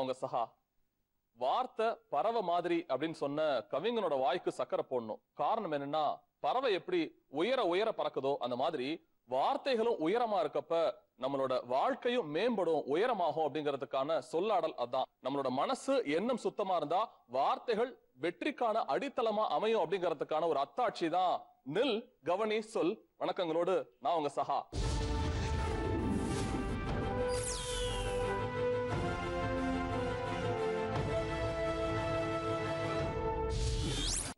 நான் உங்க சஹா. வார்த்தை பறவை மாதிரி அப்படின்னு சொன்ன கவிஞனோட வாய்க்கு சக்கரை போடணும். காரணம் என்னன்னா, பறவை எப்படி உயர உயர பறக்குதோ அந்த மாதிரி வார்த்தைகளும் உயரமா இருக்கப்ப நம்மளோட வாழ்க்கையும் மேம்படும், உயரமாகும் அப்படிங்கிறதுக்கான சொல்லாடல் அதான். நம்மளோட மனசு எண்ணம் சுத்தமா இருந்தா வார்த்தைகள் வெற்றிக்கான அடித்தளமா அமையும் அப்படிங்கிறதுக்கான ஒரு அத்தாட்சி தான் நில், கவனி, சொல். வணக்கங்களோடு நான் உங்க சஹா.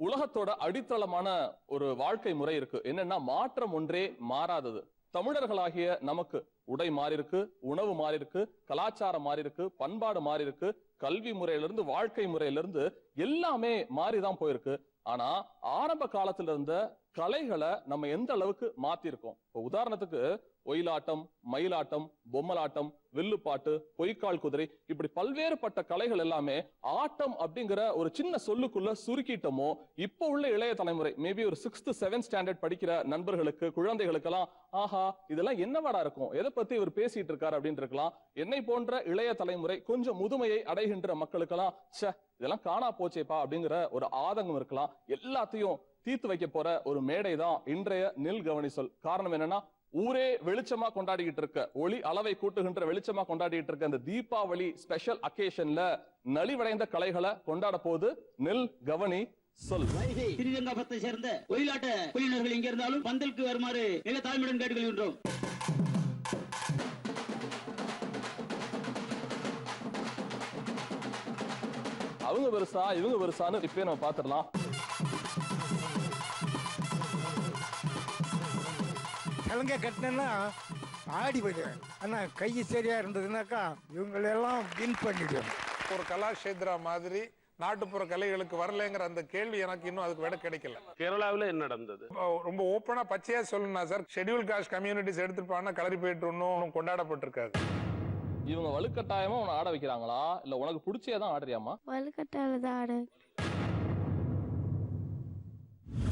உலகத்தோட அடித்தளமான ஒரு வாழ்க்கை முறை இருக்கு. என்னன்னா, மாற்றம் ஒன்றே மாறாதது. தமிழர்களாகிய நமக்கு உடை மாறி இருக்கு, உணவு மாறி இருக்கு, கலாச்சாரம் மாறி இருக்கு, பண்பாடு மாறி இருக்கு, கல்வி முறையிலிருந்து வாழ்க்கை முறையிலிருந்து எல்லாமே மாறிதான் போயிருக்கு. ஆனா ஆரம்ப காலத்துல இருந்த கலைகளை நம்ம எந்த அளவுக்கு மாத்திருக்கோம். இப்போ உதாரணத்துக்கு ஒயிலாட்டம், மயிலாட்டம், பொம்மலாட்டம், வில்லுப்பாட்டு, பொய்க்கால் குதிரை, இப்படி பல்வேறுபட்ட கலைகள் எல்லாமே ஆட்டம் அப்படிங்கிற ஒரு சின்ன சொல்லுக்குள்ள சுருக்கிட்டோமோ. இப்போ உள்ள இளைய தலைமுறை மேபி ஒரு 6th 7th ஸ்டாண்டர்ட் படிக்கிற நண்பர்களுக்கு, குழந்தைகளுக்கெல்லாம் ஆஹா இதெல்லாம் என்னவாடா இருக்கும், எதை பத்தி இவர் பேசிட்டு இருக்காரு அப்படின்னு இருக்கலாம். என்னை போன்ற இளைய தலைமுறை கொஞ்சம் முதுமையை அடைகின்ற மக்களுக்கெல்லாம் ச்சே இதெல்லாம் காணா போச்சேப்பா அப்படிங்கிற ஒரு ஆதங்கம் இருக்கலாம். எல்லாத்தையும் தீர்த்து வைக்க போற ஒரு மேடை தான் இன்றைய நில், கவனி, சொல். காரணம் என்னன்னா, ஊரே வெளிச்சமா கொண்டாடிக்கிட்டு இருக்க, ஒளி அளவை கூட்டுகின்ற வெளிச்சமா கொண்டாடிட்டு இருக்க இந்த தீபாவளி ஸ்பெஷல் அக்கேஷன்ல நலிவடைந்த கலைகளை கொண்டாட போது நில், கவனி, சொல். ஸ்ரீரங்கபத்தை சேர்ந்த ஒயிலாட்ட குழுவினர்கள் எங்க இருந்தாலும் பந்தலுக்கு வருமாறு மிக தாழ்மையுடன் கேட்டுக்கொள்கின்றோம். அவங்க பெருசா இவங்க பெருசான்னு இப்பயே நம்ம பாத்துடலாம். கலங்க கட்டினா ஆடி போயிடுவேன். ஆனா கை சரியா இருந்ததுனாக்கா இவங்களெல்லாம் வின் பண்ணிடுவேன். ஒரு கலாஷேத்ரா மாதிரி நாட்டுப்புற கலைகளுக்கு வரலங்கிற அந்த கேள்வி எனக்கு இன்னும் அதுக்கு விட கிடைக்கல. கேரளாவில் என்ன நடந்தது? ரொம்ப ஓப்பனா பச்சையா சொல்லணும்னா சார், ஷெட்யூல் காஸ்ட் கம்யூனிட்டிஸ் எடுத்துட்டு கலரி போயிட்டு ஒன்னும் கொண்டாடப்பட்டிருக்காது. இவங்க வலுக்கட்டாயமா உன்னை ஆட வைக்கிறாங்களா இல்ல உனக்கு பிடிச்சதான் ஆடுறியாமா? வலுக்கட்டால தான் ஆடு.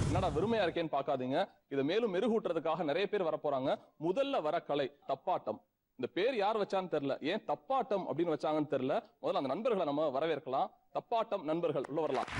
என்னடா வெறுமையா இருக்கேன்னு பாக்காதீங்க. இதை மேலும் மெருகூட்டுறதுக்காக நிறைய பேர் வர போறாங்க. முதல்ல வர கலை தப்பாட்டம். இந்த பேர் யார் வச்சான்னு தெரியல, ஏன் தப்பாட்டம் அப்படின்னு வச்சாங்கன்னு தெரியல. முதல்ல அந்த நண்பர்களை நம்ம வரவேற்கலாம். தப்பாட்டம் நண்பர்கள் உள்ள வரலாம்.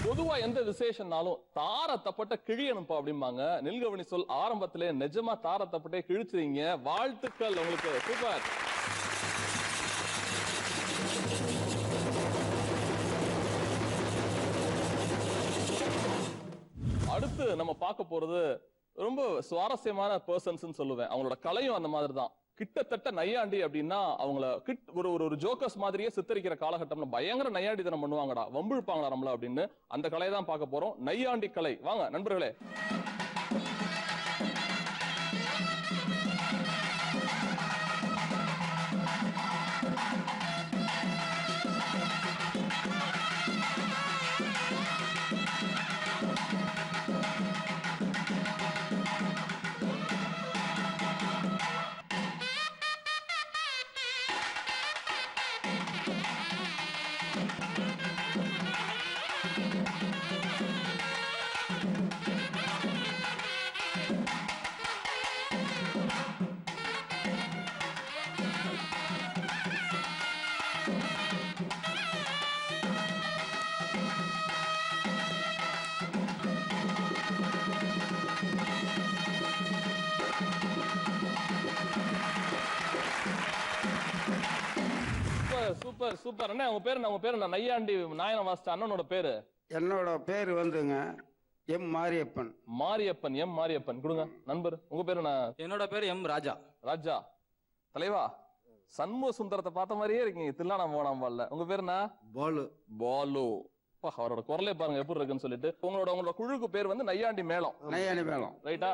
பொதுவா எந்த விசேஷம்னாலும் தாரத்தப்பட்ட கிழியனுப்பா அப்படிம்பாங்க. நில்கவனி சொல் ஆரம்பத்திலே நிஜமா தாரத்தப்பட்டே கிழிச்சிருங்க. வாழ்த்துக்கள் உங்களுக்கு. சூப்பர். அடுத்து நம்ம பார்க்க போறது ரொம்ப சுவாரஸ்யமான பர்சன்ஸ் சொல்லுவேன். அவங்களோட கலையும் அந்த மாதிரி தான். கிட்டத்தட்ட நையாண்டி அப்படின்னா அவங்கள ஒரு ஜோக்கர்ஸ் மாதிரியே சித்தரிக்கிற காலகட்டம்ல பயங்கர நையாண்டித்தனம் பண்ணுவாங்கடா, வம்பிழுப்பாங்களா நம்மள அப்படின்னு. அந்த கலையை தான் பார்க்க போறோம், நையாண்டி கலை. வாங்க நண்பர்களே. Super super. அண்ணா உங்க பேரு? உங்க பேரு நையாண்டி நாயன வாஸ்த அண்ணனோட பேரு? என்னோட பேர் வந்துங்க எம் மாரியப்பன். மாரியப்பன், எம் மாரியப்பன் கொடுங்க நண்பர். உங்க பேரு என்ன? என்னோட பேர் எம் ராஜா. ராஜா. தலைவா, சண்முக சுந்தரத்தை பார்த்த மாதிரியே இருக்கீங்க. தில்லானா போனாம்பல்ல. உங்க பேரு என்ன? பாலு. பாலு. அவரோட குரலே பாருங்க எப்படி இருக்குன்னு சொல்லிட்டு. உங்களோட குழுக்கு பேர் வந்து நையாண்டி மேளம். நையாண்டி மேளம். ரைட்டா?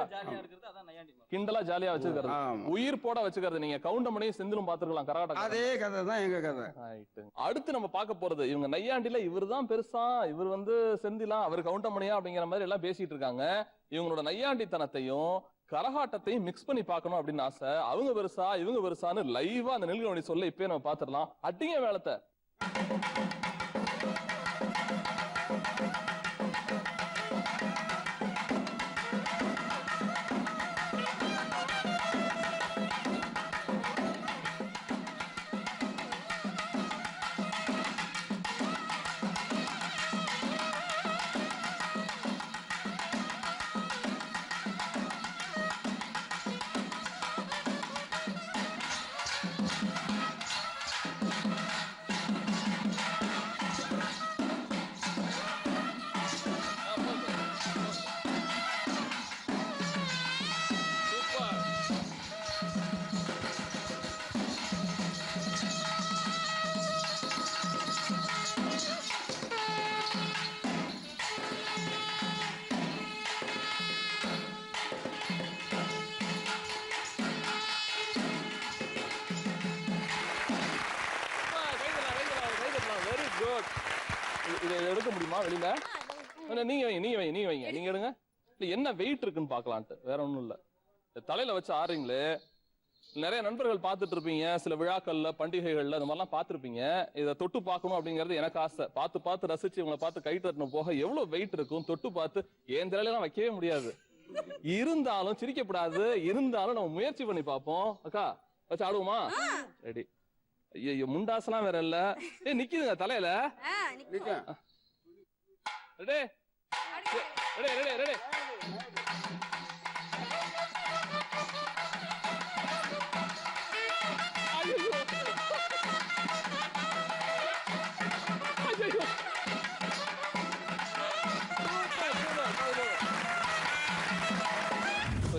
கிண்டலா ஜாலியா வச்சுக்கிறது, உயிர் போட வச்சுக்கிறது. நீங்க கவுண்டமணியும் செந்திலும் பாத்துக்கலாம். கரகாட்டம் அதே கதை தான் எங்க கதை. அடுத்து நம்ம பார்க்க போறது, இவங்க நையாண்டில இவர் தான் பெருசா, இவர் வந்து செந்திலா, அவர் கவுண்டமணியா அப்படிங்கிற மாதிரி எல்லாம் பேசிட்டு இருக்காங்க. இவங்களோட நையாண்டித்தனத்தையும் கரகாட்டத்தையும் மிக்ஸ் பண்ணி பார்க்கணும் அப்படின்னு ஆசை. அவங்க பெருசா இவங்க பெருசான்னு லைவா அந்த நெல்கவனி சொல்ல இப்பயே நம்ம பாத்துடலாம். அட்டிங்க மேளத்தை. இதை எடுக்க முடியுமா வெளியில? நீங்க வைங்க நீங்க எடுங்க. என்ன வெயிட் இருக்குன்னு பாக்கலான்ட்டு, வேற ஒண்ணும் இல்ல. தலையில வச்சு ஆடுறீங்களே, நிறைய நண்பர்கள் பார்த்துட்டு இருப்பீங்க. சில விழாக்கள்ல பண்டிகைகள்ல இந்த மாதிரிலாம் பார்த்துருப்பீங்க. இதை தொட்டு பார்க்கணும் அப்படிங்கிறது எனக்கு ஆசை. பார்த்து ரசிச்சு இவங்களை பார்த்து கை தட்டணும் போக எவ்வளவு வெயிட் இருக்கும் தொட்டு பார்த்து என் தலையிலாம் வைக்கவே முடியாது. இருந்தாலும் சிரிக்கப்படாது, இருந்தாலும் நம்ம முயற்சி பண்ணி பார்ப்போம். அக்கா வச்சு ஆடுவோமா? ரெடி. ஐயோ முண்டாசெல்லாம் வேற இல்ல. நிக்குதுங்க தலையில. Ready ready ready ready.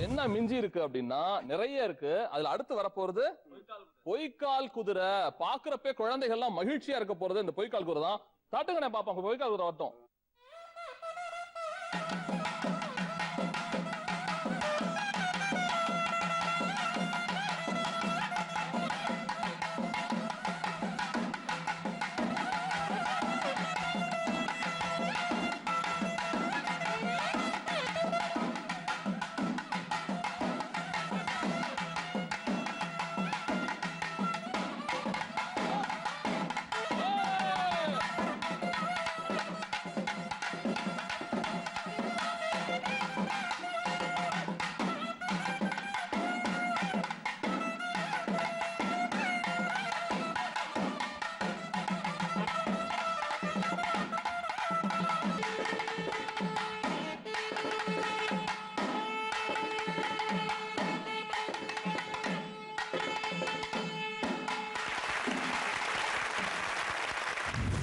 என்ன மிஞ்சி இருக்கு அப்படின்னா நிறைய இருக்கு. அதுல அடுத்து வரப்போறது பொய்க்கால் குதிரை. பாக்குறப்பே குழந்தைகள்லாம் மகிழ்ச்சியா இருக்க போறது இந்த பொய்க்கால் குதிரை தான். தாட்டுங்க நான் பாப்பாங்க பொய்க்கால் குதிரை வரட்டும்.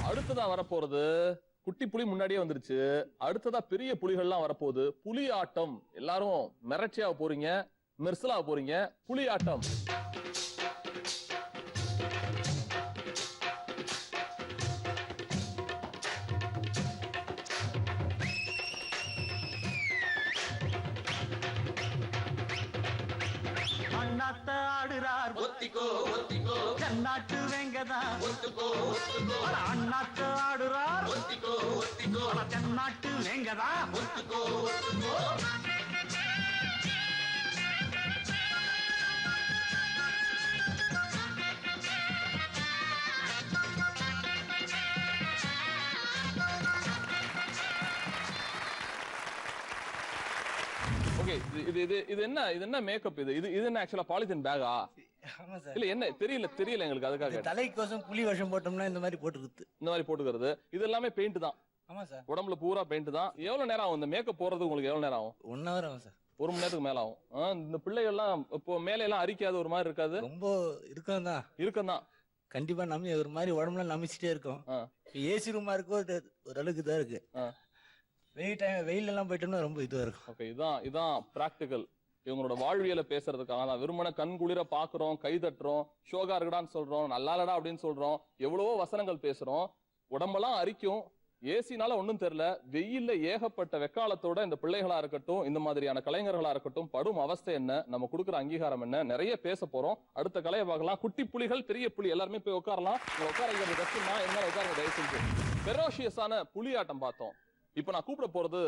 அடுத்ததா வரப்போறது குட்டி புலி முன்னாடியே வந்துருச்சு. அடுத்ததா பெரிய புலிகள்லாம் வரப்போகுது. புலி ஆட்டம். எல்லாரும் மிரட்சியா போறீங்க, மெர்சலா போறீங்க. புலி ஆட்டம். அண்ணாத்த ஆடுறார் ஒத்திக்கோ ஒத்திக்கோ, கண்ணாட்டு வெங்கதா ஒத்துக்கோ ஒத்துக்கோ, அண்ணாத்த ஆடுறார் ஒத்திக்கோ ஒத்திக்கோ, தென்னாட்டு வெங்கதா ஒத்துக்கோ ஒத்துக்கோ. இது என்ன மேக்கப்? இது என்ன ஆக்சுவலா பாலிதீன் பேகா? இல்ல என்ன தெரியல எங்களுக்கு. அதுக்காக தலைக்கோசம் புலி வேஷம் போட்டோம்னா இந்த மாதிரி போட்டுக்கிறது. இது எல்லாமே பெயிண்ட் தான். ஆமா சார். உடம்புல பூரா பெயிண்ட் தான். எவ்வளவு நேரம் ஆகும் இந்த மேக்கப் போறது? உங்களுக்கு எவ்வளவு நேரம் ஆகும்? 1 hour ஆகும் சார். 1 மணி நேரத்துக்கு மேல ஆகும். இந்த பிள்ளைகள் எல்லாம் இப்போ மேல எல்லாம் அரிக்காது, ஒரு மாதிரி இருக்காது? ரொம்ப இருக்கும் தான். கண்டிப்பா நம்ம ஒரு மாதிரி உடம்புல நமிச்சிட்டே இருக்கும். ஏசி ரூமா இருக்கோ ஓரளவுக்கு தான் இருக்கு. வெயில் எல்லாம் போயிட்டோம்னா ரொம்ப இதுவா இருக்கும். ஓகே, இதான் பிராக்டிகல். இவங்களோட வாழ்வியலை பேசுறதுக்காக தான். வெறுமன கண் குளிர பாக்குறோம், கை தட்டுறோம், ஷோகா இருக்குடான்னு சொல்றோம், நல்லாலடா அப்படின்னு சொல்றோம், எவ்வளவோ வசனங்கள் பேசுறோம், உடம்பெல்லாம் அரிக்கும், ஏசினால ஒண்ணும் தெரியல, வெயில்ல ஏகப்பட்ட வெக்காலத்தோட இந்த பிள்ளைகளா இருக்கட்டும், இந்த மாதிரியான கலைஞர்களா இருக்கட்டும் படும் அவஸ்தை என்ன, நம்ம கொடுக்குற அங்கீகாரம் என்ன, நிறைய பேச போறோம். அடுத்த கலையை பார்க்கலாம். குட்டி புலிகள், பெரிய புலி, எல்லாருமே போய் உட்காரலாம். உட்கார கஷ்டமா இருந்தாலும் உட்கார தயவு செஞ்சு. ஃபெரோஷியஸான புலியாட்டம் பார்த்தோம். இப்ப நான் கூப்பிட போறது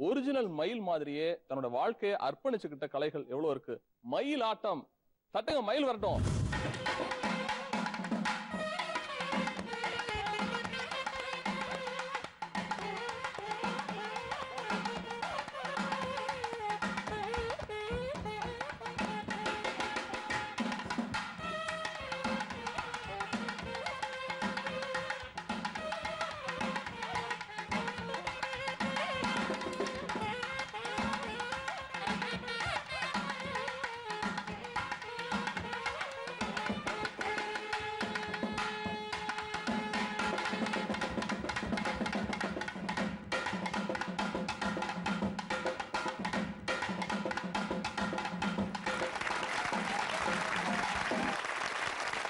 ஒரிஜினல் மயில் மாதிரியே தன்னோட வாழ்க்கையை அர்ப்பணிச்சுக்கிட்ட கலைகள் எவ்வளவு இருக்கு. மயில் ஆட்டம். தட்டுங்க, மயில் வரட்டும்.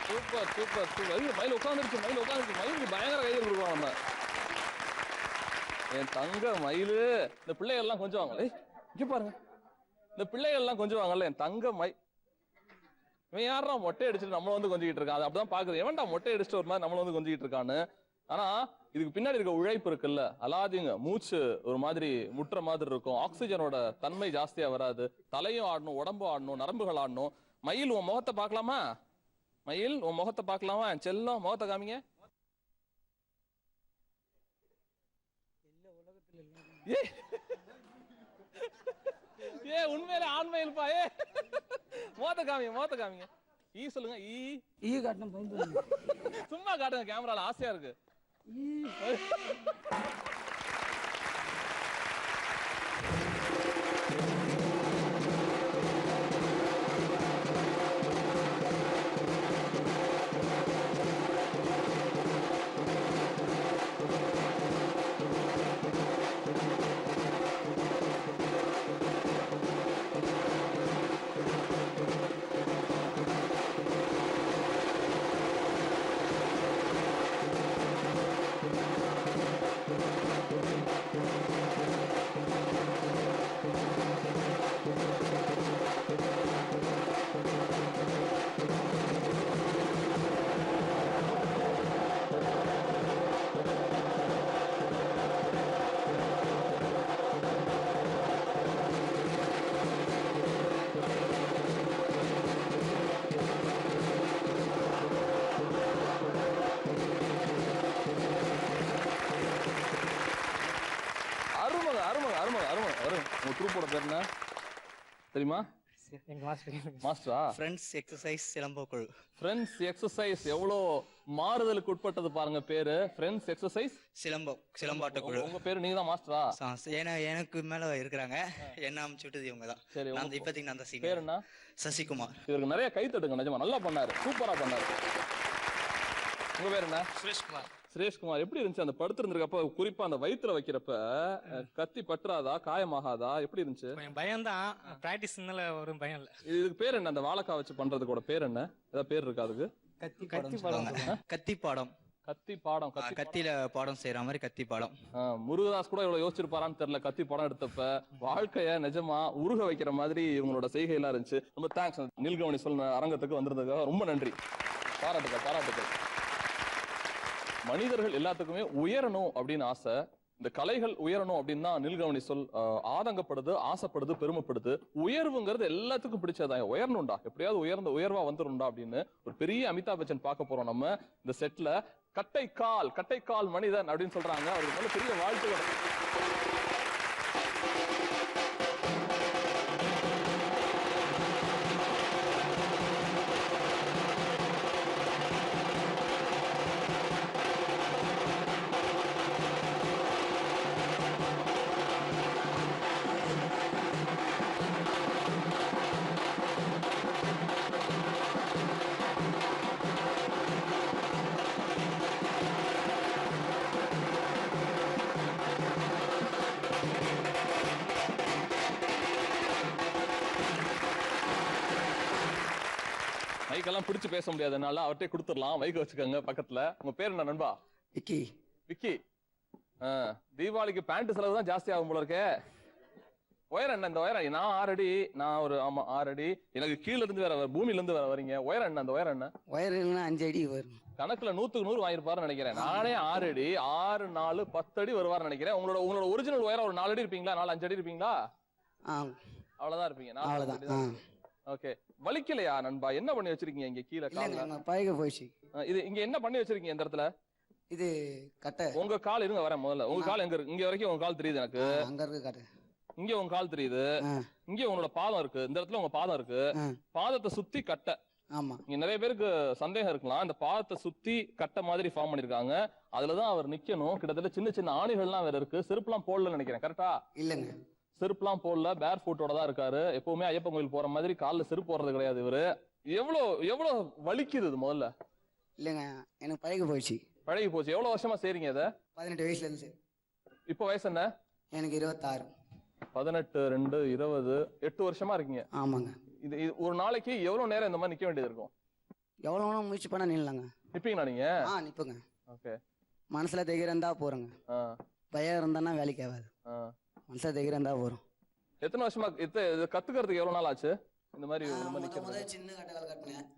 Super super super. மயில் உட்காந்துருச்சு, மயிலுக்கு பயங்கர கையில் கொடுக்கலாம் நம்ம. என் தங்க மயிலு. இந்த பிள்ளைகள் எல்லாம் கொஞ்சம் வாங்கல, இங்க பாருங்க, இந்த பிள்ளைகள் எல்லாம் கொஞ்சம் வாங்கல. என் தங்க இவன் யாரா மொட்டை அடிச்சுட்டு நம்மள வந்து கொஞ்சிக்கிட்டு இருக்கான். அது அப்படிதான் பாக்குது, எவன்டா மொட்டை அடிச்சுட்டு ஒரு மாதிரி நம்மள வந்து கொஞ்சிக்கிட்டு இருக்கான்னு. ஆனா இதுக்கு பின்னாடி இருக்க உழைப்பு இருக்குல்ல, அலாதிங்க. மூச்சு ஒரு மாதிரி முட்டுற மாதிரி இருக்கும், ஆக்சிஜனோட தன்மை ஜாஸ்தியா வராது, தலையும் ஆடணும், உடம்பும் ஆடணும், நரம்புகள் ஆடணும். மயில் உன் முகத்தை பார்க்கலாமா? மயில் உன் முகத்தை பார்க்கலாமா? செல்லம், முகத்தை காமிங்க. ஏ உண்மையில ஆண் மயில் பா. முகத்தை காமிங்க. ஈ சொல்லுங்க. ஈ காட்டணும், சும்மா காட்டுங்க, கேமரால ஆசையா இருக்கு. தெரியுமா? மாஸ்டரா? ஃப்ரெண்ட்ஸ் எக்ஸசைஸ் சிலம்பக்குழு. ஃப்ரெண்ட்ஸ் எக்ஸசைஸ் எவ்வளோ மாறுதலுக்கு உட்பட்டது பாருங்க பேரு. ஃப்ரெண்ட்ஸ் எக்ஸசைஸ் சிலம்பாட்டக்குழு. உங்க பேரு, நீங்க தான் மாஸ்டரா? எனக்கு மேல இருக்கிறாங்க, என்ன அமைச்சு விட்டது இவங்க தான். சரி, இப்போதைக்கு நான் தான் பேர் என்ன? சசிகுமார். இவருக்கு நிறைய கை தட்டுங்க, நிஜமா நல்லா பண்ணாரு, சூப்பரா பண்ணாரு. உங்க பேர் என்ன? சுரேஷ்குமார். எப்படி இருந்துச்சு அந்த படுத்திருந்திருக்கப்ப, குறிப்பா அந்த வயிற்றுல வைக்கிறப்ப கத்தி பற்றாதா, காயமாகாதா, எப்படி இருந்துச்சு? பயம் தான், பிராக்டிஸ்னால ஒரு பயம் இல்ல. இதுக்கு பேர் என்ன? அந்த வாழைக்காய் வச்சு பண்றதுக்கு பேர் என்ன? ஏதாவது பேர் இருக்கா அதுக்கு? கத்தி பாடம். கத்தியில பாடம் செய்யற மாதிரி கத்தி பாடம். முருகதாஸ் கூட இவ்வளவு யோசிச்சிருப்பாரான்னு தெரியல. கத்தி படம் எடுத்தப்ப வாழ்க்கைய நிஜமா உருக வைக்கிற மாதிரி இவங்களோட செய்கை எல்லாம் இருந்துச்சு. ரொம்ப தேங்க்ஸ். நீல்கவனி சொன்ன அரங்கத்துக்கு வந்திருந்ததுக்காக ரொம்ப நன்றி. பாராட்டுகள். மனிதர்கள் எல்லாத்துக்குமே உயரணும் அப்படின்னு ஆசை. இந்த கலைகள் உயரணும் அப்படின்னு தான் நீல்கவனி சொல் ஆதங்கப்படுது, ஆசைப்படுது, பெருமைப்படுது. உயர்வுங்கிறது எல்லாத்துக்கும் பிடிச்சதான். உயரணும்டா, எப்படியாவது உயர்வா வந்துரும்டா அப்படின்னு ஒரு பெரிய அமிதாப் பச்சன் பார்க்க போறோம் நம்ம இந்த செட்ல. கட்டைக்கால் மனிதன் அப்படின்னு சொல்றாங்க. அவருக்கு நல்ல பெரிய வாழ்த்துக்கள். மைக்கெல்லாம் பிடிச்சு பேச முடியாதனால அவர்கிட்ட கொடுத்துடலாம். மைக் வச்சுக்கோங்க பக்கத்துல. உங்க பேர் என்ன நண்பா? விக்கி. விக்கி. தீபாவளிக்கு பேண்ட் செலவு தான் ஜாஸ்தி ஆகும் போல இருக்கே. உயரம் என்ன? இந்த உயரம் நான் 6 அடி, நான் ஒரு 6 அடி. எனக்கு கீழ இருந்து வேற பூமியில இருந்து வேற வரீங்க. உயரம் என்ன? அந்த உயரம் என்ன? உயரம் 5 அடி வரும். கணக்குல 100க்கு 100 வாங்கிருப்பாருன்னு நினைக்கிறேன். நானே 6 அடி, 6 4 10 அடி வருவார்னு நினைக்கிறேன். உங்களோட ஒரிஜினல் உயரம் ஒரு 4 அடி இருப்பீங்களா? 4-5 அடி இருப்பீங்களா? அவ்வளவுதான் இருப்பீங்க. அவ்வளவுதான். ஓகே. வலிக்கலையா நண்பா? என்ன பண்ணி வச்சிருக்கீங்க இங்க கீழ கால்ல? பழக போயிடுச்சு. இது இங்க என்ன பண்ணி வச்சிருக்கீங்க இந்த இடத்துல? இது கட்டை. உங்க கால் இருங்க வரேன் முதல்ல. உங்க கால் எங்க இருக்கு? இங்க வரைக்கும் உங்க கால் தெரியுது எனக்கு. அங்க இருக்கு கட்டை. இங்க உங்க கால் தெரியுது. இங்க உங்களோட பாதம் இருக்கு. இந்த இடத்துல உங்க பாதம் இருக்கு. பாதத்தை சுத்தி கட்டை. ஆமா. இங்க நிறைய பேருக்கு சந்தேகம் இருக்கலாம். இந்த பாதத்தை சுத்தி கட்டை மாதிரி ஃபார்ம் பண்ணிருக்காங்க. அதுலதான் அவர் நிக்கணும். கிட்டத்தட்ட சின்ன சின்ன ஆணிகள்லாம் வேற இருக்கு. செருப்புலாம் போடலன்னு நினைக்கிறேன். கரெக்டா? இல்லங்க. செருப்புலாம் போடல. பேர் ஃபுட்டோட தான் இருக்காரு. எப்பவுமே ஐயப்பன் கோயில் போற மாதிரி கால்ல செருப்பு போடுறது கிடையாது இவரு. எவ்வளவு வலிக்குது இது முதல்ல? இல்லங்க, எனக்கு பழக போயிடுச்சு. பழகி போச்சு. எவ்வளவு வருஷமா செய்றீங்க இத? 18 வயசுல இருந்து. இப்ப வயசு என்ன? எனக்கு 26. 18 2 20 8 வருஷமா இருக்கீங்க. ஆமாங்க. இது ஒரு நாளைக்கு எவ்வளவு நேரம் இந்த மாதிரி நிக்க வேண்டியது இருக்கும்? எவ்வளவு வேணா முயற்சி பண்ணா நில்லங்க. நிப்பீங்களா நீங்க? நிப்பங்க. ஓகே. மனசுல தைரியம் இருந்தா போறங்க. பயம் இருந்தானா வேலைக்கு ஆகாது. மனசுல தைரியம் இருந்தா போறோம். எத்தனை வருஷமா இது கத்துக்கிறதுக்கு எவ்வளவு நாள் ஆச்சு இந்த மாதிரி முதல்ல சின்ன கட்டக்கால் கட்டினேன்.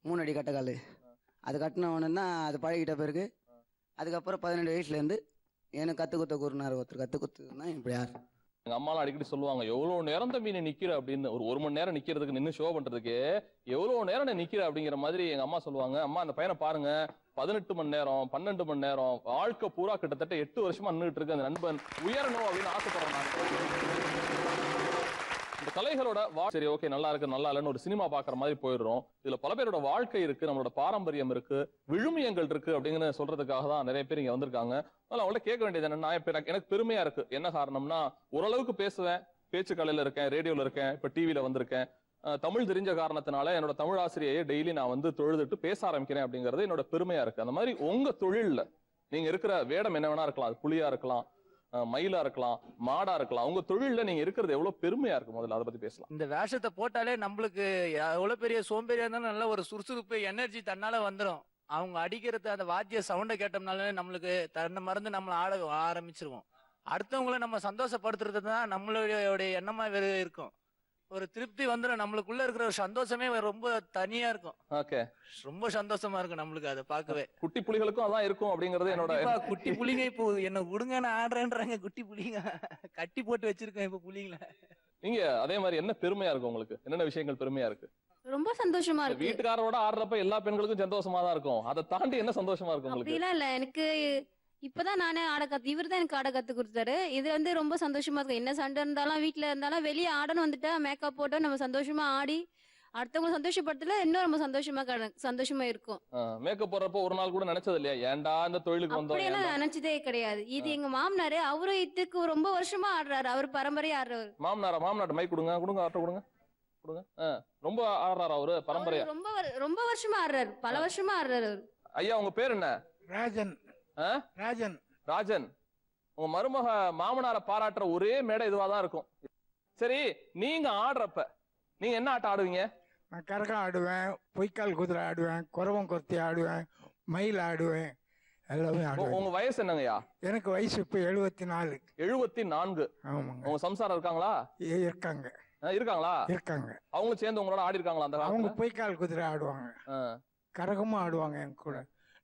3 அடி கட்டக்கால். அது கட்டின உடனே தான் அது பழகிட்ட பிறகு அதுக்கப்புறம் 18 வயசுல இருந்து எனக்கு கத்து கொடுத்த குருனார் ஒருத்தர் கத்து கொடுத்ததுன்னா இப்படி யார். எங்க அம்மாலாம் அடிக்கடி சொல்லுவாங்க, எவ்வளவு நேரம் தம்பி நீ நிக்கிற அப்படின்னு. ஒரு மணி நேரம் நிக்கிறதுக்கு நின்று ஷோ பண்றதுக்கு எவ்வளவு நேரம் நீ நிக்கிற அப்படிங்கிற மாதிரி எங்க அம்மா சொல்லுவாங்க. அம்மா அந்த பையனை பாருங்க, 18 மணி நேரம் 12 மணி நேரம் வாழ்க்கை பூரா கிட்டத்தட்ட 8 வருஷமா நின்றுட்டு இருக்கு. அந்த நண்பன் உயரணும் அப்படின்னு ஆசைப்படுறேன் நான். இந்த கலைகளோட சரி ஓகே நல்லா இருக்கு நல்லா இல்லைன்னு ஒரு சினிமா பாக்குற மாதிரி போயிடுறோம். இதுல பல பேரோட வாழ்க்கை இருக்கு, நம்மளோட பாரம்பரியம் இருக்கு, விழுமியங்கள் இருக்கு அப்படின்னு சொல்றதுக்காக தான் நிறைய பேர் இங்க வந்திருக்காங்க. அதனால அவங்கள்ட்ட கேட்க வேண்டியது என்னன்னா, எனக்கு பெருமையா இருக்கு. என்ன காரணம்னா, ஓரளவுக்கு பேசுவேன், பேச்சு கலையில இருக்கேன், ரேடியோல இருக்கேன், இப்ப டிவில வந்திருக்கேன். தமிழ் தெரிஞ்ச காரணத்தினால என்னோட தமிழ் ஆசிரியையை டெய்லி நான் வந்து தொழுதுட்டு பேச ஆரம்பிக்கிறேன் அப்படிங்கிறது என்னோட பெருமையா இருக்கு. அந்த மாதிரி உங்க தொழில்ல நீங்க இருக்கிற வேடம் என்ன வேணா இருக்கலாம். அது புலியா இருக்கலாம், மயிலா இருக்கலாம், மாடா இருக்கலாம். உங்க தொழில்ல நீங்க இருக்கிறது எவ்வளவு பெருமையா இருக்கு, முதல்ல அதை பத்தி பேசலாம். இந்த வேஷத்தை போட்டாலே நம்மளுக்கு எவ்வளவு பெரிய சோம்பேறியா இருந்தாலும் நல்ல ஒரு சுறுசுறுப்பு எனர்ஜி தன்னால வந்துடும். அவங்க அடிக்கிறது அந்த வாத்திய சவுண்டை கேட்டோம்னாலே நம்மளுக்கு தன்னை மறந்து நம்மள ஆட ஆரம்பிச்சிருவோம். அடுத்தவங்களை நம்ம சந்தோஷப்படுத்துறது தான் நம்மளுடைய எண்ணமா வேற இருக்கும். ஒரு திருப்தி வந்துடும். நம்மளுக்குள்ள இருக்கிற ஒரு சந்தோஷமே ரொம்ப தனியா இருக்கும். ஓகே, ரொம்ப சந்தோஷமா இருக்கும் நம்மளுக்கு அதை பார்க்கவே. குட்டி புலிகளுக்கும் அதான் இருக்கும் அப்படிங்கறது என்னோட. குட்டி புலிங்க இப்போ என்ன விடுங்க நான் ஆடுறேன்றாங்க. குட்டி புலிங்க கட்டி போட்டு வச்சிருக்கேன் இப்ப புலிங்கள. நீங்க அதே மாதிரி என்ன பெருமையா இருக்கு உங்களுக்கு? என்னென்ன விஷயங்கள் பெருமையா இருக்கு? ரொம்ப சந்தோஷமா இருக்கு. வீட்டுக்காரோட ஆடுறப்ப எல்லா பெண்களுக்கும் சந்தோஷமா தான் இருக்கும். அதை தாண்டி என்ன சந்தோஷமா இருக்கு உங்களுக்கு? அப்படிலாம் இல்ல, எனக்கு இப்பதான் நானே இவர் தான் எனக்கு ஆட கத்து கொடுத்தாரு. இது வந்து ரொம்ப சந்தோஷமா இருக்கு. என்ன சண்டை இருந்தாலும் வீட்டுல இருந்தாலும் வெளியே ஆடணும் வந்துட்டா மேக்கப் போட்டோம் நம்ம சந்தோஷமா ஆடி அடுத்தவங்க சந்தோஷப்படுத்தல இன்னும் ரொம்ப சந்தோஷமா இருக்கும். மேக்கப் போடுறப்போ ஒரு நாள் கூட நினைச்சது இல்லையா, ஏன்டா இந்த தொழிலுக்கு வந்தோம்? அப்படியெல்லாம் நினைச்சதே கிடையாது. இது எங்க மாமனாரு, அவரும் இதுக்கு ரொம்ப வருஷமா ஆடுறாரு. அவர் பரம்பரையா ஆடுறவர். மாமனார் மைக் கொடுங்க ஆட்ட கொடுங்க. ரொம்ப ஆடுறாரு அவரு பரம்பரையா? ரொம்ப வருஷமா ஆடுறாரு, பல வருஷமா ஆடுறாரு. ஐயா உங்க பேர் என்ன? ராஜன். ராஜன். உங்க மருமக மாமனார பாராட்டுற ஒரே மேடை இதுவாதான் இருக்கும். சரி, நீங்க ஆடுறப்ப நீங்க என்ன ஆட்டம் ஆடுவீங்க? நான் கரகம் ஆடுவேன், பொய்க்கால் குதிரை ஆடுவேன், குறவம் கொத்தி ஆடுவேன், மயில் ஆடுவேன், எல்லாமே ஆடுவேன். உங்க வயசு என்னங்கய்யா? எனக்கு வயசு இப்ப 74. 74? ஆமாங்க. உங்க சம்சாரம் இருக்காங்களா? இருக்காங்க. இருக்காங்க. அவங்க சேர்ந்து உங்களோட ஆடி இருக்காங்களா? அந்த அவங்க பொய்க்கால் குதிரை ஆடுவாங்க, கரகமும் ஆடுவாங்க என் கூட.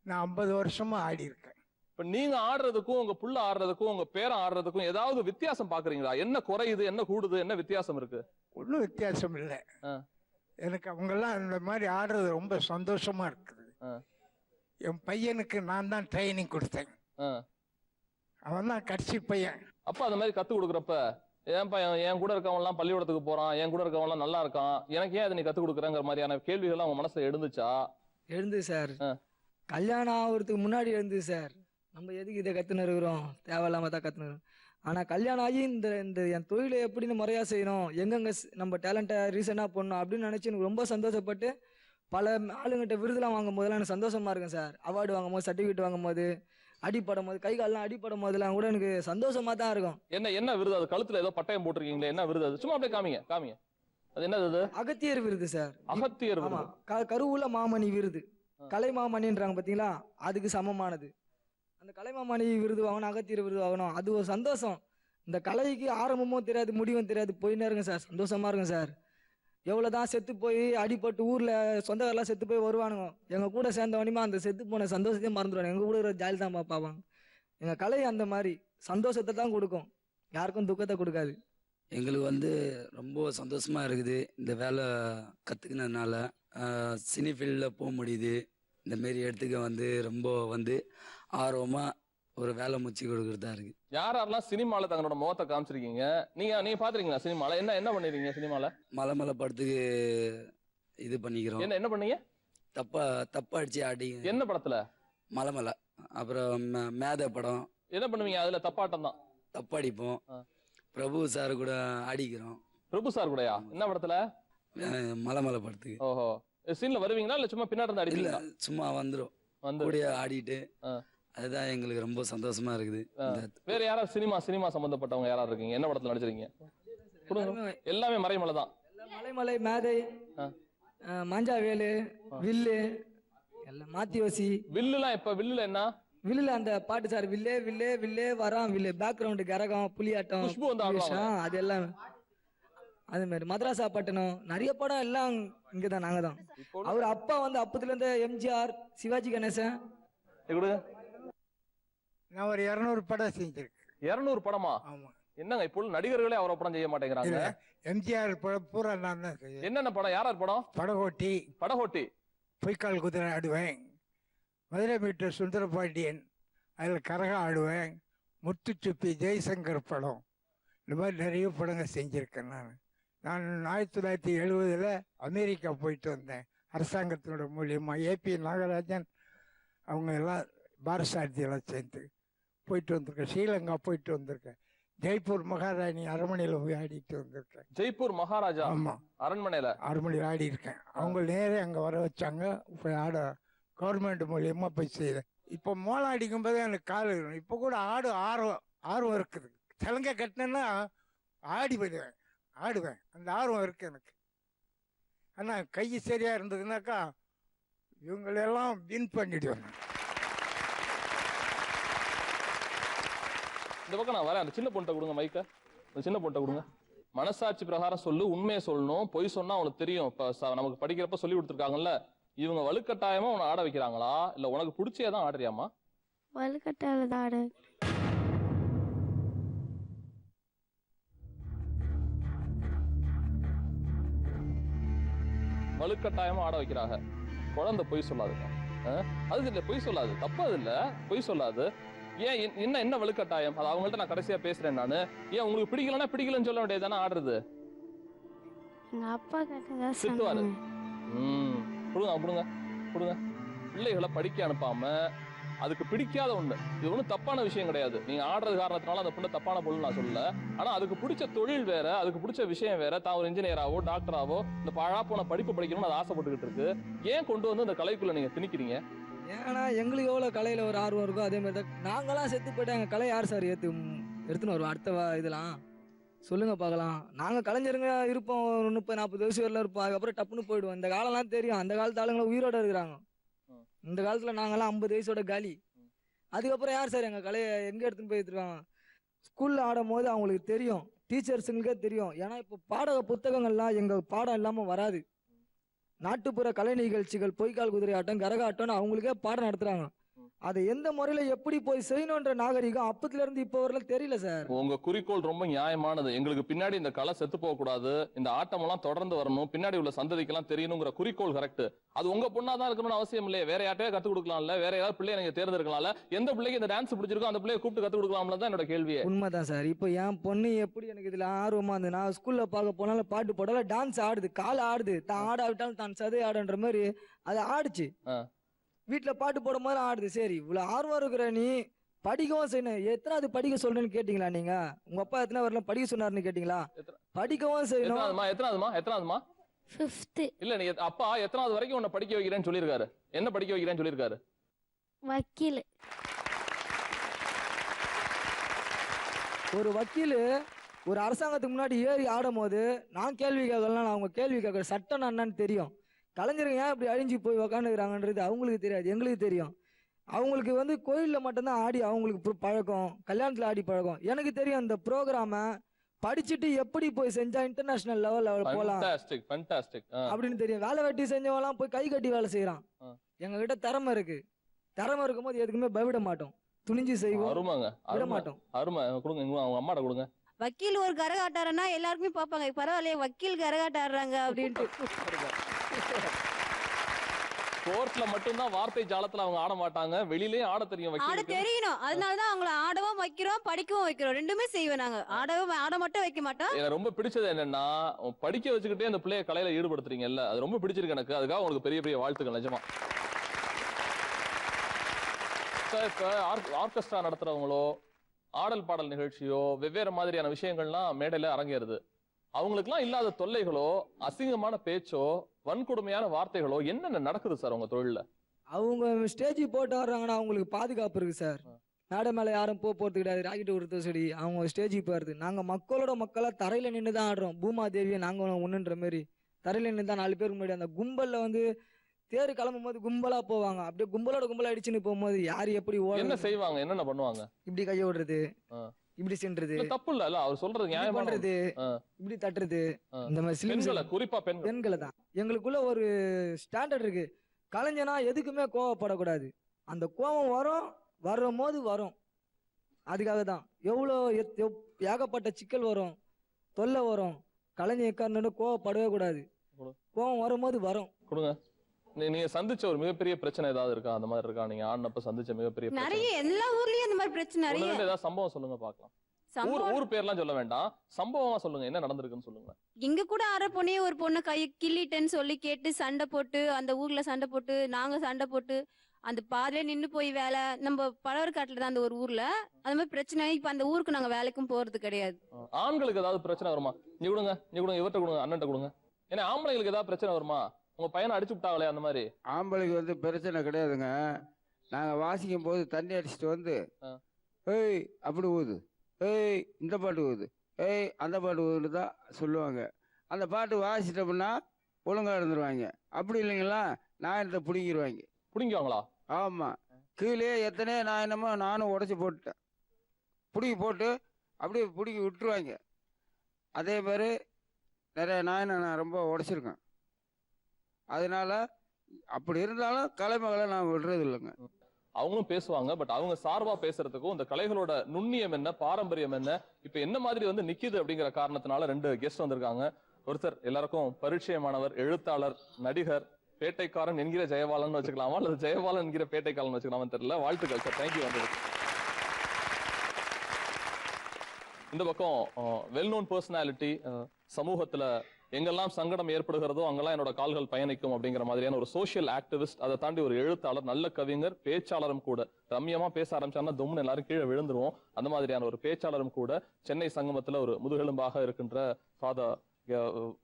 நான் 50 வருஷமா ஆடி இருக்கேன். இப்ப நீங்க ஆடுறதுக்கும் உங்க புள்ள ஆடுறதுக்கும் உங்க பேரன் ஆடுறதுக்கும் ஏதாவது வித்தியாசம் பாக்குறீங்களா? என்ன குறையுது, என்ன கூடுது, என்ன வித்தியாசம் இருக்கு? ஒன்றும் வித்தியாசம் இல்லை. எனக்கு அவங்க எல்லாம் இந்த மாதிரி ஆடுறது ரொம்ப சந்தோஷமா இருக்குது. என் பையனுக்கு நான் தான் ட்ரைனிங் கொடுத்தேன். அவன் தான் கடைசி பையன். அப்ப அந்த மாதிரி கத்து கொடுக்குறப்ப என் பையன் என் கூட இருக்கவங்க எல்லாம் பள்ளிக்கூடத்துக்கு போறான், என் கூட இருக்கவங்க எல்லாம் நல்லா இருக்கான், எனக்கு ஏன் அதை நீ கத்து கொடுக்குறங்கிற மாதிரியான கேள்விகள் அவங்க மனசுல எழுந்துச்சா? எழுந்து சார். கல்யாணம் ஆகுறதுக்கு முன்னாடி எழுந்து சார். நம்ம எதுக்கு இதை கத்துன்னு இருக்கிறோம், தேவையில்லாம தான் கத்துன்னு. ஆனா கல்யாணம் ஆகி இந்த என் தொழிலை எப்படின்னு முறையா செய்யணும், எங்கெங்க நம்ம டேலண்ட்டை ரீசனா பண்ணணும் அப்படின்னு நினைச்சு எனக்கு ரொம்ப சந்தோஷப்பட்டு பல ஆளுங்கிட்ட விருதுலாம் வாங்கும் போதெல்லாம் எனக்கு சந்தோஷமா இருக்கும் சார். அவார்டு வாங்கும் போது, சர்டிஃபிகேட் வாங்கும் போது, அடிப்படும் போது, கை காலெல்லாம் அடிப்படும் போதெல்லாம் கூட எனக்கு சந்தோஷமா தான் இருக்கும். என்ன விருது அது? கழுத்துல ஏதோ பட்டயம் போட்டிருக்கீங்களே, என்ன விருது அது? சும்மா அப்படியே காமிங்க. அது என்னது? அகத்தியர் விருது சார். அகத்தியர் விருது. கருவூல மாமணி விருது, கலை மாமணின்றாங்க பாத்தீங்களா, அதுக்கு சமமானது. அந்த கலை மாமணி விருது வாங்கணும், அகத்தியர் விருது வாங்கணும், அது ஒரு சந்தோஷம். இந்த கலைக்கு ஆரம்பமும் தெரியாது முடிவும் தெரியாது, போயின்னே இருங்க சார், சந்தோஷமா இருக்கும் சார். எவ்வளவுதான் செத்து போய் அடிபட்டு ஊர்ல சொந்தக்காரெல்லாம் செத்து போய் வருவானுங்க, எங்க கூட சேர்ந்தவனிமா அந்த செத்து போன சந்தோஷத்தையும் மறந்துடுவாங்க, எங்க கூட ஜாலி தான் பார்ப்பாங்க. எங்க கலை அந்த மாதிரி சந்தோஷத்தை தான் கொடுக்கும், யாருக்கும் துக்கத்தை கொடுக்காது. எங்களுக்கு ரொம்ப சந்தோஷமா இருக்குது இந்த வேலை கற்றுக்கினதுனால. சினி ஃபீல்டில் போக முடியுது. இந்த மாரி இடத்துக்கு ரொம்ப ஆர்வமாக ஒரு வேலை முச்சி கொடுக்குறதா இருக்கு. யாரெல்லாம் சினிமால தங்களோட முகத்தை காமிச்சிருக்கீங்க? நீங்க பாத்துருக்கீங்களா சினிமால? என்ன பண்ணிருக்கீங்க சினிமால? மலை படத்துக்கு இது பண்ணிக்கிறோம். என்ன பண்ணீங்க? தப்பா அடிச்சு ஆடி. என்ன படத்துல? மலை. அப்புறம் மேத படம். என்ன பண்ணுவீங்க அதுல? தப்பாட்டம் தான். தப்பாடிப்போம். பிரபு சார் கூட ஆடிக்கிறோம். பிரபு சார் கூடயா? என்ன படத்துல? மலை படத்துக்கு. ஓஹோ, சீன்ல வருவீங்களா இல்ல சும்மா பின்னாடி இருந்து ஆடிப்பீங்களா? இல்ல, சும்மா வந்துரும் கூட ஆடிட்டு. அதுதான் எங்களுக்கு ரொம்ப சந்தோஷமா இருக்குது. வேற யாராவது சினிமா சம்பந்தப்பட்டவங்க யாராவது இருக்கீங்க? என்ன படத்துல நடிச்சிருக்கீங்க? எல்லாமே மறைமலை தான். மலைமலை, மேதை, மாஞ்சாவேலு, வில்லு, எல்லாம் மாத்தியோசி. வில்லுலாம் இப்ப வில்லுல என்ன? வில்லுல அந்த பாட்டு சார், வில்லே வில்லே வில்லே வரான் வில்லு, பேக்ரவுண்ட் கரகம், புலியாட்டம், அது எல்லாம் அது மாதிரி. மதராசா பட்டணம், நிறைய படம் எல்லாம் இங்கதான், நாங்க தான். அவர் அப்பா அப்பத்துல இருந்து எம்ஜிஆர், சிவாஜி கணேசன். நான் ஒரு 200 படம் செஞ்சிருக்கேன். 200 படமா? ஆமா. என்னங்க இப்போ நடிகர்களே அவரை படம் செய்ய மாட்டேங்கிறாங்க? எம்ஜிஆர் படம் பூரா நான் தான் செய்வேன். என்னென்ன படம்? யாரார் படம்? படகோட்டி, பொய்க்கால் குதிரை ஆடுவேன், மதுரை மீட்டர் சுந்தரபாண்டியன், அதில் கரகம் ஆடுவேன், முத்துச்சுப்பி, ஜெய்சங்கர் படம், இந்த மாதிரி நிறைய படங்கள் செஞ்சுருக்கேன். நான் 1970 அமெரிக்கா போயிட்டு வந்தேன் அரசாங்கத்தினோட மூலியமாக. ஏபி நாகராஜன் அவங்க எல்லாம் பாரசாரதியெல்லாம் சேர்ந்து போயிட்டு வந்திருக்கேன். ஸ்ரீலங்கா போயிட்டு வந்திருக்கேன். ஜெய்ப்பூர் மகாராணி அரண்மனையில் போய் ஆடிட்டு வந்திருக்கேன். ஜெய்ப்பூர் மகாராஜா? ஆமா, அரண்மனையில் ஆடி இருக்கேன். அவங்க நேரே அங்கே வர வச்சாங்க, போய் ஆட கவர்மெண்ட் மூலியமாக போய் செய்தேன். இப்போ மோளம் அடிக்கும் போது எனக்கு கால் இருக்கணும். இப்போ கூட ஆர்வம் இருக்குது. சலங்கை கட்டினேன்னா ஆடுவேன், அந்த ஆர்வம் இருக்கு எனக்கு. ஆனால் கை சரியா இருந்ததுனாக்கா இவங்களெல்லாம் வின் பண்ணிடுவேன். இந்த பக்கம் நான் வரேன். அந்த சின்ன பொண்ணை கொடுங்க மைக்க. அந்த சின்ன பொண்ணை கொடுங்க. மனசாட்சி பிரகாரம் சொல்லு, உண்மையை சொல்லணும். பொய் சொன்னா அவனுக்கு தெரியும். இப்ப நமக்கு படிக்கிறப்ப சொல்லி கொடுத்துருக்காங்கல்ல, இவங்க வலுக்கட்டாயமா உன்னை ஆட வைக்கிறாங்களா இல்ல உனக்கு பிடிச்சே தான் ஆடுறியாமா? வலுக்கட்டாயில தான் ஆடு. வலுக்கட்டாயமா ஆட வைக்கிறாங்க. குழந்தை பொய் சொல்லாதுங்க. அது இல்ல, பொய் சொல்லாது, தப்பு. அது இல்ல, பொய் சொல்லாது. ஏன் என்ன வலுக்கட்டாயம்? அது அவங்கள்ட்ட நான் கடைசியா பேசுறேன் நானு. ஏன் உங்களுக்கு பிடிக்கலன்னு சொல்ல வேண்டியதானே ஆடுறது? அப்பா கேட்டதா திட்டுவாரு. கொடுங்க. பிள்ளைகளை படிக்க அனுப்பாம அதுக்கு பிடிக்காத ஒண்ணு, இது ஒன்றும் தப்பான விஷயம் கிடையாது. நீங்க ஆடுறது காரணத்தினால அந்த பொண்ணு தப்பான பொண்ணு நான் சொல்லல. ஆனா அதுக்கு பிடிச்ச தொழில் வேற, அதுக்கு பிடிச்ச விஷயம் வேற. தான் ஒரு இன்ஜினியராவோ டாக்டராவோ இந்த பழா போன படிப்பு படிக்கணும்னு அது ஆசைப்பட்டுக்கிட்டு இருக்கு. ஏன் கொண்டு வந்து இந்த கலைக்குள்ள நீங்க திணிக்கிறீங்க? ஏன்னா எங்களுக்கு எவ்வளவு கலையில ஒரு ஆர்வம் இருக்கோ அதே மாதிரி தான் நாங்களாம் செத்து போயிட்டு எங்க கலை யார் சார் எடுத்துன்னு வருவோம்? அடுத்த இதெல்லாம் சொல்லுங்க பார்க்கலாம். நாங்க கலைஞருங்க இருப்போம், 30-40 வயசு வரல இருப்போம், அதுக்கப்புறம் டப்புன்னு போயிடுவோம். இந்த காலம்லாம் தெரியும், அந்த காலத்து ஆளுங்களை உயிரோட இருக்கிறாங்க. இந்த காலத்துல நாங்கெல்லாம் 50 வயசோட காலி. அதுக்கப்புறம் யார் சார் எங்க கலையை எங்க எடுத்துன்னு போய் எடுத்துருவாங்க? ஸ்கூல்ல ஆடும் போது அவங்களுக்கு தெரியும், டீச்சர்ஸுங்களுக்கே தெரியும். ஏன்னா இப்போ பாடக புத்தகங்கள்லாம் எங்க பாடம் இல்லாம வராது. நாட்டுப்புற கலை நிகழ்ச்சிகள், பொய்க்கால் குதிரை ஆட்டம், கரக ஆட்டம்னு அவங்களுக்கே பாடம் நடத்துறாங்க. அதை எந்த முறையில எப்படி போய் செய்யணும்ன்ற நாகரிகம் அப்பத்துல இருந்து இப்போ வரல தெரியல சார். உங்க குறிக்கோள் ரொம்ப நியாயமானது. எங்களுக்கு பின்னாடி இந்த கலை செத்து போக கூடாது, இந்த ஆட்டம் எல்லாம் தொடர்ந்து வரணும், பின்னாடி உள்ள சந்ததிக்கெல்லாம் தெரியணுங்கிற குறிக்கோள் கரெக்ட். அது உங்க பொண்ணாதான் இருக்கணும்னு அவசியம் இல்லையே. வேற யார்ட்டையே கத்து கொடுக்கலாம்ல, வேற ஏதாவது பிள்ளைய நீங்க தேர்ந்தெடுக்கலாம்ல. எந்த பிள்ளைக்கு இந்த டான்ஸ் பிடிச்சிருக்கோ அந்த பிள்ளைய கூப்பிட்டு கத்து கொடுக்கலாம்ல தான் என்னோட கேள்வியே. உண்மைதான் சார். இப்போ என் பொண்ணு எப்படி எனக்கு இதுல ஆர்வமா இருந்து, நான் ஸ்கூல்ல பார்க்க போனாலும் பாட்டு போடால டான்ஸ் ஆடுது, காலை ஆடுது, தான் ஆடாவிட்டாலும் தான் சதை ஆடுன்ற மாதிரி அதை ஆடுச்சு. வீட்டுல பாட்டு போடும் போது ஆடுது. சரி, இவ்வளவு ஆர்வம் இருக்கிற நீ படிக்கவும் செய்யணும். எத்தனாவது படிக்க சொல்றேன்னு கேட்டீங்களா? நீங்க உங்க அப்பா எத்தனை வரலாம் படிக்க சொன்னாருன்னு கேட்டீங்களா? படிக்கவும் செய்யணும். எத்தனாவதுமா? 5th. இல்ல, நீ அப்பா எத்தனாவது வரைக்கும் உன்னை படிக்க வைக்கிறேன்னு சொல்லியிருக்காரு? என்ன படிக்க வைக்கிறேன்னு சொல்லியிருக்காரு? வக்கீல். ஒரு வக்கீல் ஒரு அரசாங்கத்துக்கு முன்னாடி ஏறி ஆடும் போது நான் கேள்வி கேட்கலாம், அவங்க கேள்வி கேட்க சட்டம் என்னன்னு தெரியும். கலைஞருங்க ஏன் இப்படி அழிஞ்சு போய் உக்காந்துக்கிறாங்கன்றது அவங்களுக்கு தெரியாது, எங்களுக்கு தெரியும். அவங்களுக்கு வந்து கோயிலில் மட்டும்தான் ஆடி அவங்களுக்கு பழக்கம், கல்யாணத்தில் ஆடி பழக்கம். எனக்கு தெரியும் அந்த ப்ரோக்ராமை படிச்சுட்டு எப்படி போய் செஞ்சா இன்டர்நேஷனல் லெவல் போலாம் அப்படின்னு தெரியும். வேலை வெட்டி செஞ்சவெல்லாம் போய் கை கட்டி வேலை செய்யறான். எங்க கிட்ட திறமை இருக்கு. திறமை இருக்கும்போது எதுக்குமே பயப்பட மாட்டோம், துணிஞ்சு செய்வோம், விட மாட்டோம். அம்மாட்ட கொடுங்க. வக்கீல் ஒரு கரகாட்டாரன்னா எல்லாருக்குமே பார்ப்பாங்க, பரவாயில்லையே வக்கீல் கரகாட்டாடுறாங்க அப்படின்ட்டு. கோர்ட்ல மட்டும்தான் வார்த்தை ஜாலத்துல அவங்க ஆட மாட்டாங்க, வெளியிலேயே ஆட தெரியும். ஆட தெரியணும், அதனாலதான் அவங்கள ஆடவும் வைக்கிறோம், படிக்கவும் வைக்கிறோம், ரெண்டுமே செய்வோம் நாங்க. ஆட மட்டும் வைக்க மாட்டோம். எனக்கு ரொம்ப பிடிச்சது என்னன்னா, படிக்க வச்சுக்கிட்டே அந்த பிள்ளைய கலையில ஈடுபடுத்துறீங்கல்ல, அது ரொம்ப பிடிச்சிருக்கு எனக்கு. அதுக்காக உங்களுக்கு பெரிய பெரிய வாழ்த்துக்கள் நிஜமா. ஆர்கெஸ்ட்ரா நடத்துறவங்களோ ஆடல் பாடல் நிகழ்ச்சியோ வெவ்வேறு மாதிரியான விஷயங்கள்லாம் மேடையில அரங்கேறுது. அவங்களுக்குலாம் இல்லாத தொல்லைகளோ அசிங்கமான பேச்சோ வன்கொடுமையான வார்த்தைகளோ என்னென்ன நடக்குது சார் உங்க தொழில? அவங்க ஸ்டேஜ் போட்டு ஆடுறாங்கன்னா அவங்களுக்கு பாதுகாப்பு இருக்கு சார். மேடை மேலே யாரும் போறது கிடையாது, ராக்கெட் விடுறது சரி. அவங்க ஸ்டேஜுக்கு போறது, நாங்க மக்களோட மக்களா தரையில நின்று தான் ஆடுறோம். பூமாதேவியை நாங்க ஒண்ணுன்ற மாதிரி தரையில நின்று தான் 4 பேருக்கு முன்னாடி. அந்த கும்பல்ல வந்து தேர் கிளம்பும் போது கும்பலா போவாங்க, அப்படியே கும்பலோட கும்பலா அடிச்சுன்னு போகும்போது யாரு எப்படி என்ன செய்வாங்க, என்னென்ன பண்ணுவாங்க? இப்படி கைய விடுறது, இப்படி சென்றது, தப்பு இல்ல அவர் சொல்றது நியாயம் பண்றது, இப்படி தட்டுறது. இந்த மாதிரி குறிப்பா பெண்களை தான். எங்களுக்குள்ள ஒரு ஸ்டாண்டர்ட் இருக்கு. கலைஞனா எதுக்குமே கோவப்படக்கூடாது. அந்த கோபம் வரும் போது வரும். அதுக்காக தான் எவ்வளோ ஏகப்பட்ட சிக்கல் வரும், தொல்லை வரும். கலைஞர் கோவப்படவே கூடாது. கோபம் வரும்போது வரும். கொடுங்க. நீங்க சந்திச்ச ஒரு மிகப்பெரிய பிரச்சனை ஏதாவது இருக்கா? அந்த மாதிரி இருக்கா? நீங்க ஆனப்ப சந்திச்ச மிகப்பெரிய நிறைய, எல்லா ஊர்லயும் இந்த மாதிரி பிரச்சனை நிறைய. ஏதாவது சம்பவம் சொல்லுங்க பாக்கலாம். ஊர் பேர்லாம் சொல்ல வேண்டாம், சம்பவமா சொல்லுங்க, என்ன நடந்திருக்குன்னு சொல்லுங்க. இங்க கூட அரை பொண்ணே ஒரு பொண்ணு கையை கிள்ளிட்டேன்னு சொல்லி கேட்டு சண்டை போட்டு, அந்த ஊர்ல சண்டை போட்டு, நாங்க சண்டை போட்டு, அந்த பாதையில நின்று போய் வேலை. நம்ம பழவர்காட்டுல தான் அந்த ஒரு ஊர்ல அந்த மாதிரி பிரச்சனை. இப்ப அந்த ஊருக்கு நாங்க வேலைக்கும் போறது கிடையாது. ஆண்களுக்கு ஏதாவது பிரச்சனை வருமா? நீ கொடுங்க, இவர்கிட்ட கொடுங்க, அண்ணன்ட்ட கொடுங்க. ஏன்னா ஆம்பளைங்களுக்கு ஏதாவது பிரச்சனை வருமா? உங்க பையனை அடிச்சு விட்டாங்களே அந்த மாதிரி. ஆம்பளைக்கு வந்து பிரச்சனை கிடையாதுங்க. நாங்க வாசிக்கும் போது தண்ணி அடிச்சுட்டு வந்து ஏய் அப்படி ஊது, ஏய் இந்த பாட்டு ஊது, ஏய் அந்த பாட்டு ஊதுன்னு தான் சொல்லுவாங்க. அந்த பாட்டு வாசிட்டோம்னா ஒழுங்கா இருந்துருவாங்க. அப்படி இல்லைங்களா நாயனத்தை பிடிங்கிடுவாங்க. பிடிங்குவாங்களா? ஆமா, கீழே எத்தனையோ நாயனமோ நானும் உடச்சி போட்டுட்டேன். பிடிங்கி போட்டு அப்படியே பிடிங்கி விட்டுருவாங்க. அதே மாதிரி நிறைய நாயனை நான் ரொம்ப உடச்சிருக்கேன். அதனால அப்படி இருந்தாலும் கலைமகளை நான் விடுறது இல்லைங்க. அவங்களும் பேசுவாங்க, பட் அவங்க சார்பா பேசுறதுக்கும் இந்த கலைகளோட நுண்ணியம் என்ன, பாரம்பரியம் என்ன, இப்ப என்ன மாதிரி வந்து நிக்குது அப்படிங்கிற காரணத்தினால 2 கெஸ்ட் வந்திருக்காங்க. ஒருத்தர் எல்லாருக்கும் பரிச்சயமானவர், எழுத்தாளர், நடிகர், பேட்டைக்காரன் என்கிற ஜெயபாலன் வச்சுக்கலாமா அல்லது ஜெயபாலன் என்கிற பேட்டைக்காரன் வச்சுக்கலாமா தெரியல. வாழ்த்துக்கள் சார், தேங்க்யூ வந்தது. இந்த பக்கம் வெல் நோன் பர்சனாலிட்டி, சமூகத்துல எங்கெல்லாம் சங்கடம் ஏற்படுகிறதோ அங்கெல்லாம் என்னோட கால்கள் பயணிக்கும் அப்படிங்கிற மாதிரியான ஒரு சோஷியல் ஆக்டிவிஸ்ட், அதை தாண்டி ஒரு எழுத்தாளர், நல்ல கவிஞர், பேச்சாளரும் கூட. ரம்யமா பேச ஆரம்பிச்சாங்கன்னா தொம்னு எல்லாரும் கீழே விழுந்துருவோம். அந்த மாதிரியான ஒரு பேச்சாளரும் கூட. சென்னை சங்கமத்துல ஒரு முதுகெலும்பாக இருக்கின்ற ஃபாதர்.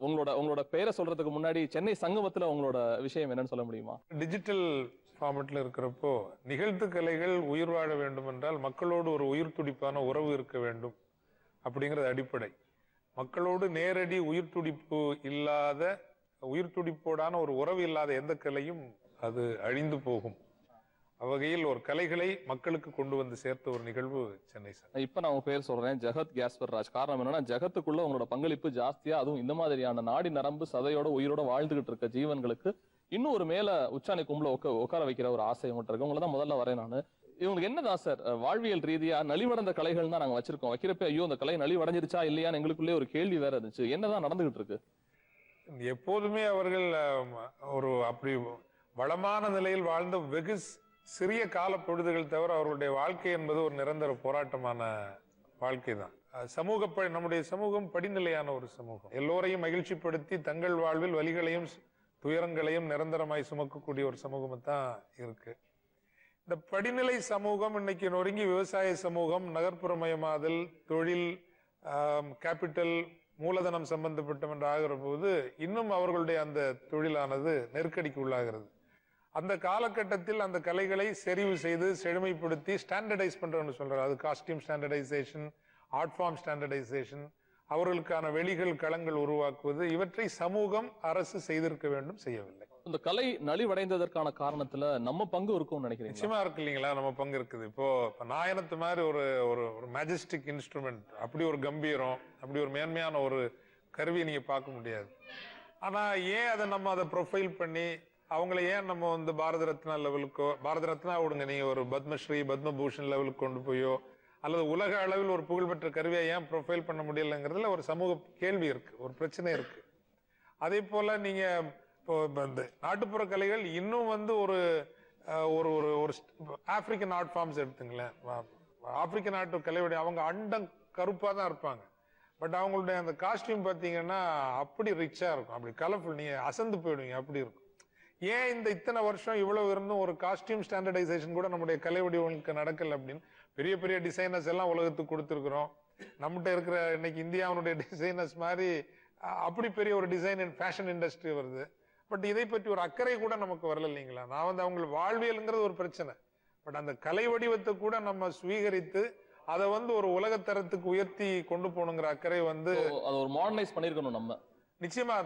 உங்களோட பெயரை சொல்றதுக்கு முன்னாடி சென்னை சங்கமத்துல உங்களோட விஷயம் என்னன்னு சொல்ல முடியுமா? டிஜிட்டல் ஃபார்மெட்ல இருக்கிறப்போ நிகழ்த்து கலைகள் உயிர் வாழ வேண்டும் என்றால் மக்களோடு ஒரு உயிர் துடிப்பான உறவு இருக்க வேண்டும் அப்படிங்கிறது அடிப்படை. மக்களோடு நேரடி உயிர் துடிப்பு இல்லாத, உயிர் துடிப்போடான ஒரு உறவு இல்லாத எந்த கலையும் அது அழிந்து போகும். அவ்வகையில் ஒரு கலைகளை மக்களுக்கு கொண்டு வந்து சேர்த்த ஒரு நிகழ்வு சென்னை சார். இப்ப நான் உங்க பேர் சொல்றேன், ஜெகத் கேஸ்பர் ராஜ். காரணம் என்னன்னா, ஜெகத்துக்குள்ள உங்களோட பங்களிப்பு ஜாஸ்தியா, அதுவும் இந்த மாதிரியான நாடி நரம்பு சதையோட உயிரோட வாழ்ந்துகிட்டு இருக்க ஜீவன்களுக்கு இன்னும் ஒரு மேல உச்சாணி கும்பல உட்கார வைக்கிற ஒரு ஆசை உங்கள்கிட்ட இருக்கு. உங்களை தான் முதல்ல வரேன் நான். இவங்களுக்கு என்னதான் சார் வாழ்வியல் ரீதியா நலிவடைந்த கலைகள் தான் நாங்க வச்சிருக்கோம். வைக்கிறப்ப ஐயோ அந்த கலை நலிவடைஞ்சிருச்சா இல்லையான்னு எங்களுக்குள்ளே ஒரு கேள்வி வேற இருந்துச்சு. என்னதான் நடந்துகிட்டு இருக்கு? எப்போதுமே அவர்கள் ஒரு அப்படி வளமான நிலையில் வாழ்ந்த வெகு சிறிய கால பொழுதுகள் தவிர அவர்களுடைய வாழ்க்கை என்பது ஒரு நிரந்தர போராட்டமான வாழ்க்கை தான். நம்முடைய சமூகம் படிநிலையான ஒரு சமூகம். எல்லோரையும் மகிழ்ச்சிப்படுத்தி தங்கள் வாழ்வில் வலிகளையும் துயரங்களையும் நிரந்தரமாய் சுமக்கக்கூடிய ஒரு சமூகம் தான் இருக்கு. இந்த படிநிலை சமூகம் இன்னைக்கு நொறுங்கி விவசாய சமூகம், நகர்ப்புறமயமாதல், தொழில், கேபிட்டல், மூலதனம் சம்பந்தப்பட்ட என்று ஆகிற போது இன்னும் அவர்களுடைய அந்த தொழிலானது நெருக்கடிக்கு உள்ளாகிறது. அந்த காலகட்டத்தில் அந்த கலைகளை செறிவு செய்து செழுமைப்படுத்தி ஸ்டாண்டர்டைஸ் பண்றோம்னு சொல்றாரு. அது costume standardisation, art form standardisation, அவர்களுக்கான வெளிகள் களங்கள் உருவாக்குவது, இவற்றை சமூகம் அரசு செய்திருக்க வேண்டும், செய்யவில்லை. இந்த கலை நலிவடைந்ததற்கான காரணத்துல நம்ம பங்கு இருக்கும்னு நினைக்கிறீங்க? நிச்சயமா இருக்கு இல்லைங்களா, நம்ம பங்கு இருக்குது. இப்போ நாயனத்து மாதிரி ஒரு ஒரு மேஜஸ்டிக் இன்ஸ்ட்ருமெண்ட், அப்படி ஒரு கம்பீரம், அப்படி ஒரு மேன்மையான ஒரு கருவியை நீங்க பார்க்க முடியாது. ஆனா ஏன் அதை ப்ரொஃபைல் பண்ணி அவங்கள ஏன் நம்ம வந்து பாரத ரத்னா லெவலுக்கோ, பாரத ரத்னா விடுங்க, நீங்க ஒரு பத்மஸ்ரீ பத்மபூஷன் லெவலுக்கு கொண்டு போயோ அல்லது உலக அளவில் ஒரு புகழ்பெற்ற கருவியை ஏன் ப்ரொஃபைல் பண்ண முடியலைங்கிறதுல ஒரு சமூக கேள்வி இருக்கு, ஒரு பிரச்சனை இருக்கு. அதே போல நீங்க இப்போ இந்த நாட்டுப்புற கலைகள் இன்னும் வந்து ஒரு ஒரு ஒரு ஆப்பிரிக்கன் ஆர்ட் ஃபார்ம்ஸ் எடுத்துங்களேன். ஆப்பிரிக்கன் நாட்டு கலையுடைய அவங்க அண்டம் கருப்பா தான் இருப்பாங்க. பட் அவங்களுடைய அந்த காஸ்டியூம் பார்த்தீங்கன்னா அப்படி ரிச்சா இருக்கும், அப்படி கலர்ஃபுல், நீங்க அசந்து போயிடுவீங்க, அப்படி இருக்கும். ஏன் இந்த இத்தனை வருஷம் இவ்வளவு இருந்தும் ஒரு காஸ்டியூம் ஸ்டாண்டர்டைசேஷன் கூட நம்முடைய கலை வடிவங்களுக்கு நடக்கல அப்படின்னு பெரிய பெரிய டிசைனர்ஸ் எல்லாம் உலகத்துக்கு கொடுத்துருக்குறோம். நம்மகிட்ட இருக்கிற இன்னைக்கு இந்தியாவுடைய டிசைனர்ஸ் மாதிரி அப்படி பெரிய ஒரு டிசைன் அண்ட் ஃபேஷன் இண்டஸ்ட்ரி வருது. பட் இதை பற்றி ஒரு அக்கறை கூட நமக்கு வரல இல்லைங்களா. நான் வந்து அவங்க வாழ்வியல்ங்கிறது ஒரு பிரச்சனை, பட் அந்த கலை வடிவத்தை கூட நம்ம சுவீகரித்து அதை வந்து ஒரு உலகத்தரத்துக்கு உயர்த்தி கொண்டு போகணுங்கிற அக்கறை வந்து அதை ஒரு மாடர்னைஸ் பண்ணிருக்கணும். நம்ம நிச்சயமா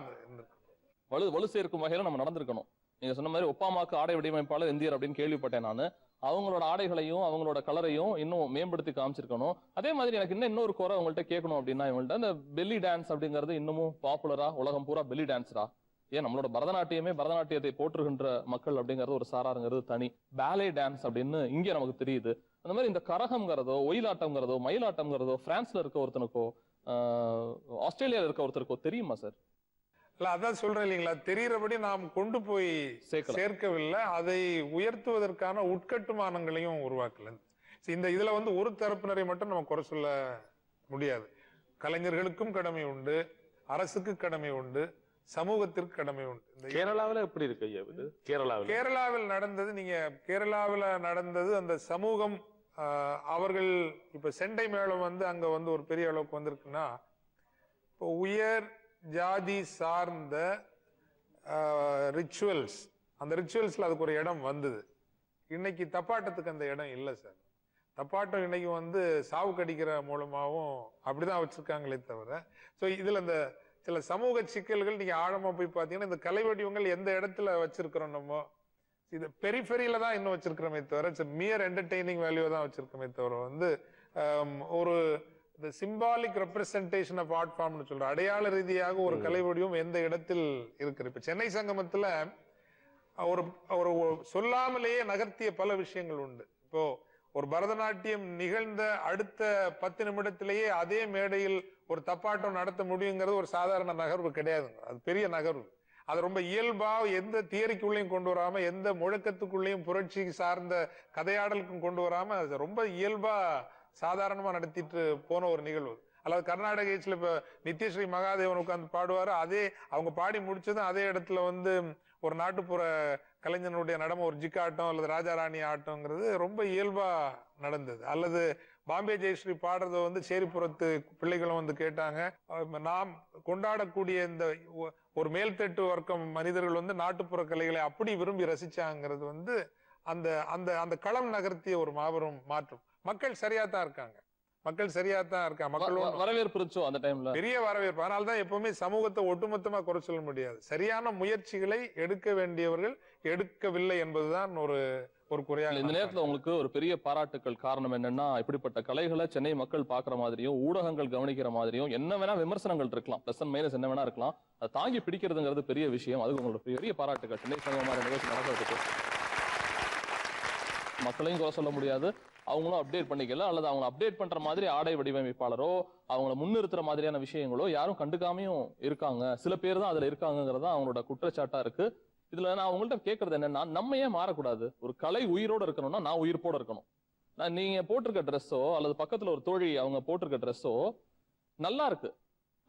வலு சேர்க்கும் வகையில நம்ம நடந்திருக்கணும். நீங்க சொன்ன மாதிரி ஒப்பாமாக்கு ஆடை வடிவமைப்பாளர் இந்தியர் அப்படின்னு கேள்விப்பட்டேன் நான். அவங்களோட ஆடைகளையும் அவங்களோட கலரையும் இன்னும் மேம்படுத்தி காமிச்சிருக்கணும். அதே மாதிரி எனக்கு இன்னொரு குறை அவங்கள்ட்ட கேட்கணும் அப்படின்னா, இவங்கள்ட்ட இந்த பெல்லி டான்ஸ் அப்படிங்கிறது இன்னமும் பாப்புலரா, உலகம் பூரா பெல்லி டான்ஸரா? ஏன் நம்மளோட பரதநாட்டியத்தை போற்றுகின்ற மக்கள் அப்படிங்கிறது ஒரு சாராருங்கிறது தனி, பேலே டான்ஸ் அப்படின்னு இங்கே நமக்கு தெரியுது. அந்த மாதிரி இந்த கரகம்ங்கிறதோ ஒயிலாட்டம்ங்கிறதோ மயிலாட்டம்ங்கிறதோ பிரான்ஸ்ல இருக்க ஒருத்தனுக்கோ ஆஸ்திரேலியாவில் இருக்க ஒருத்தருக்கோ தெரியுமா சார்? இல்ல, அதான் சொல்றேன் இல்லைங்களா, தெரிகிறபடி நாம் கொண்டு போய் சேர்க்கவில்லை, அதை உயர்த்துவதற்கான உட்கட்டுமானங்களையும் உருவாக்கல. இந்த இதுல வந்து ஒரு தரப்பினரை மட்டும் நம்ம குறை சொல்ல முடியாது. கலைஞர்களுக்கும் கடமை உண்டு, அரசுக்கு கடமை உண்டு, சமூகத்திற்கு கடமை உண்டு. கேரளாவில் எப்படி இருக்கு ஐயா இது? கேரளாவில் நடந்தது, நீங்க கேரளாவில் நடந்தது அந்த சமூகம், அவர்கள் இப்ப செண்டை மேளம் வந்து அங்க வந்து ஒரு பெரிய அளவுக்கு வந்திருக்குன்னா, இப்போ உயர் ஜாதி சார்ந்த ரிச்சுவல்ஸ், அந்த ரிச்சுவல்ஸ்ல அதுக்கு ஒரு இடம் வந்தது. இன்னைக்கு தப்பாட்டத்துக்கு அந்த இடம் இல்லை சார். தப்பாட்டம் இன்னைக்கு வந்து சாவு கடிக்கிற மூலமாகவும் அப்படிதான் வச்சிருக்காங்களே தவிர, ஸோ இதுல இந்த சில சமூக சிக்கல்கள் நீங்க ஆழமா போய் பார்த்தீங்கன்னா, இந்த கலை வடிவங்கள் எந்த இடத்துல வச்சிருக்கிறோம், நம்ம இது பெரிஃபெரியில தான் இன்னும் வச்சிருக்கிறோமே தவிர, மியர் என்டர்டெய்னிங் வேல்யூ தான் வச்சிருக்கோமே தவிர வந்து ஒரு இந்த சிம்பாலிக் ரெப்ரசன்டேஷன் ஆஃப் ஆர்ட் ஃபார்ம்னு சொல்ற அடையாள ரீதியாக ஒரு கலை வடிவம் எந்த இடத்தில் இருக்கிற. இப்ப சென்னை சங்கமத்துல ஒரு ஒரு சொல்லாமலேயே நகர்த்திய பல விஷயங்கள் உண்டு. இப்போ ஒரு பரதநாட்டியம் நிகழ்ந்த அடுத்த 10 நிமிடத்திலேயே அதே மேடையில் ஒரு தப்பாட்டம் நடத்த முடியுங்கிறது ஒரு சாதாரண நகர்வு கிடையாதுங்க, அது பெரிய நகர்வு. அது ரொம்ப இயல்பா எந்த தியரிக்குள்ளேயும் கொண்டு வராம, எந்த முழக்கத்துக்குள்ளேயும் புரட்சி சார்ந்த கதையாடலுக்கும் கொண்டு வராம, அது ரொம்ப இயல்பா சாதாரணமா நடத்திட்டு போன ஒரு நிகழ்வு. அல்லது கர்நாடக இசையில இப்ப நித்யஸ்ரீ மகாதேவன் உட்கார்ந்து பாடுவாரு, அதே அவங்க பாடி முடிச்சதும் அதே இடத்துல வந்து ஒரு நாட்டுப்புற கலைஞனுடைய நடனம், ஒரு ஜிக்காட்டம் அல்லது ராஜாராணி ஆட்டம்ங்கிறது ரொம்ப இயல்பா நடந்தது. அல்லது பாம்பே ஜெயஸ்ரீ பாடுறத வந்து சேரிப்புறத்து பிள்ளைகளும் வந்து கேட்டாங்க. நாம் கொண்டாடக்கூடிய இந்த ஒரு மேல்தட்டு வர்க்கம் மனிதர்கள் வந்து நாட்டுப்புற கலைகளை அப்படி விரும்பி ரசிச்சாங்கிறது வந்து அந்த அந்த அந்த களம் நகர்த்திய ஒரு மாபெரும் மாற்றம். மக்கள் சரியா தான் இருக்காங்க, மக்கள் வரவேற்பு இருந்துச்சோ அந்த டைம்ல, பெரிய வரவேற்பு. அதனால்தான் எப்பவுமே சமூகத்தை ஒட்டுமொத்தமா குறை சொல்ல முடியாது. சரியான முயற்சிகளை எடுக்க வேண்டியவர்கள் எடுக்கவில்லை என்பதுதான் ஒரு குறையாக. இந்த நேரத்துல உங்களுக்கு ஒரு பெரிய பாராட்டுக்கள். காரணம் என்னன்னா, இப்படிப்பட்ட கலைகளை சென்னை மக்கள் பாக்குற மாதிரியும் ஊடகங்கள் கவனிக்கிற மாதிரியும் என்ன வேணா விமர்சனங்கள் இருக்கலாம், பிளஸ் அண்ட் மைனஸ் என்ன வேணா இருக்கலாம், அதை தாங்கி பிடிக்கிறதுங்கிறது பெரிய விஷயம். அதுக்கு உங்களோட பெரிய பாராட்டுக்கள். சென்னை சங்கமான நிகழ்ச்சி நடக்கிறதுக்கு மக்களையும் குறை சொல்ல முடியாது, அவங்களும் அப்டேட் பண்ணிக்கல, அல்லது அவங்க அப்டேட் பண்ற மாதிரி ஆடை வடிவமைப்பாளரோ அவங்கள முன்னிறுத்துற மாதிரியான விஷயங்களோ யாரும் கண்டுக்காமையும் இருக்காங்க. சில பேர் தான் அதுல இருக்காங்கிறதா அவங்களோட குற்றச்சாட்டா இருக்கு. இதுல நான் அவங்கள்ட்ட கேட்கறது என்னன்னா, நம்ம ஏன் மாறக்கூடாது? ஒரு கலை உயிரோட இருக்கணும்னா நான் உயிர்ப்போட இருக்கணும். நீங்க போட்டிருக்க ட்ரெஸ்ஸோ அல்லது பக்கத்துல ஒரு தோழி அவங்க போட்டிருக்க ட்ரெஸ்ஸோ நல்லா இருக்கு,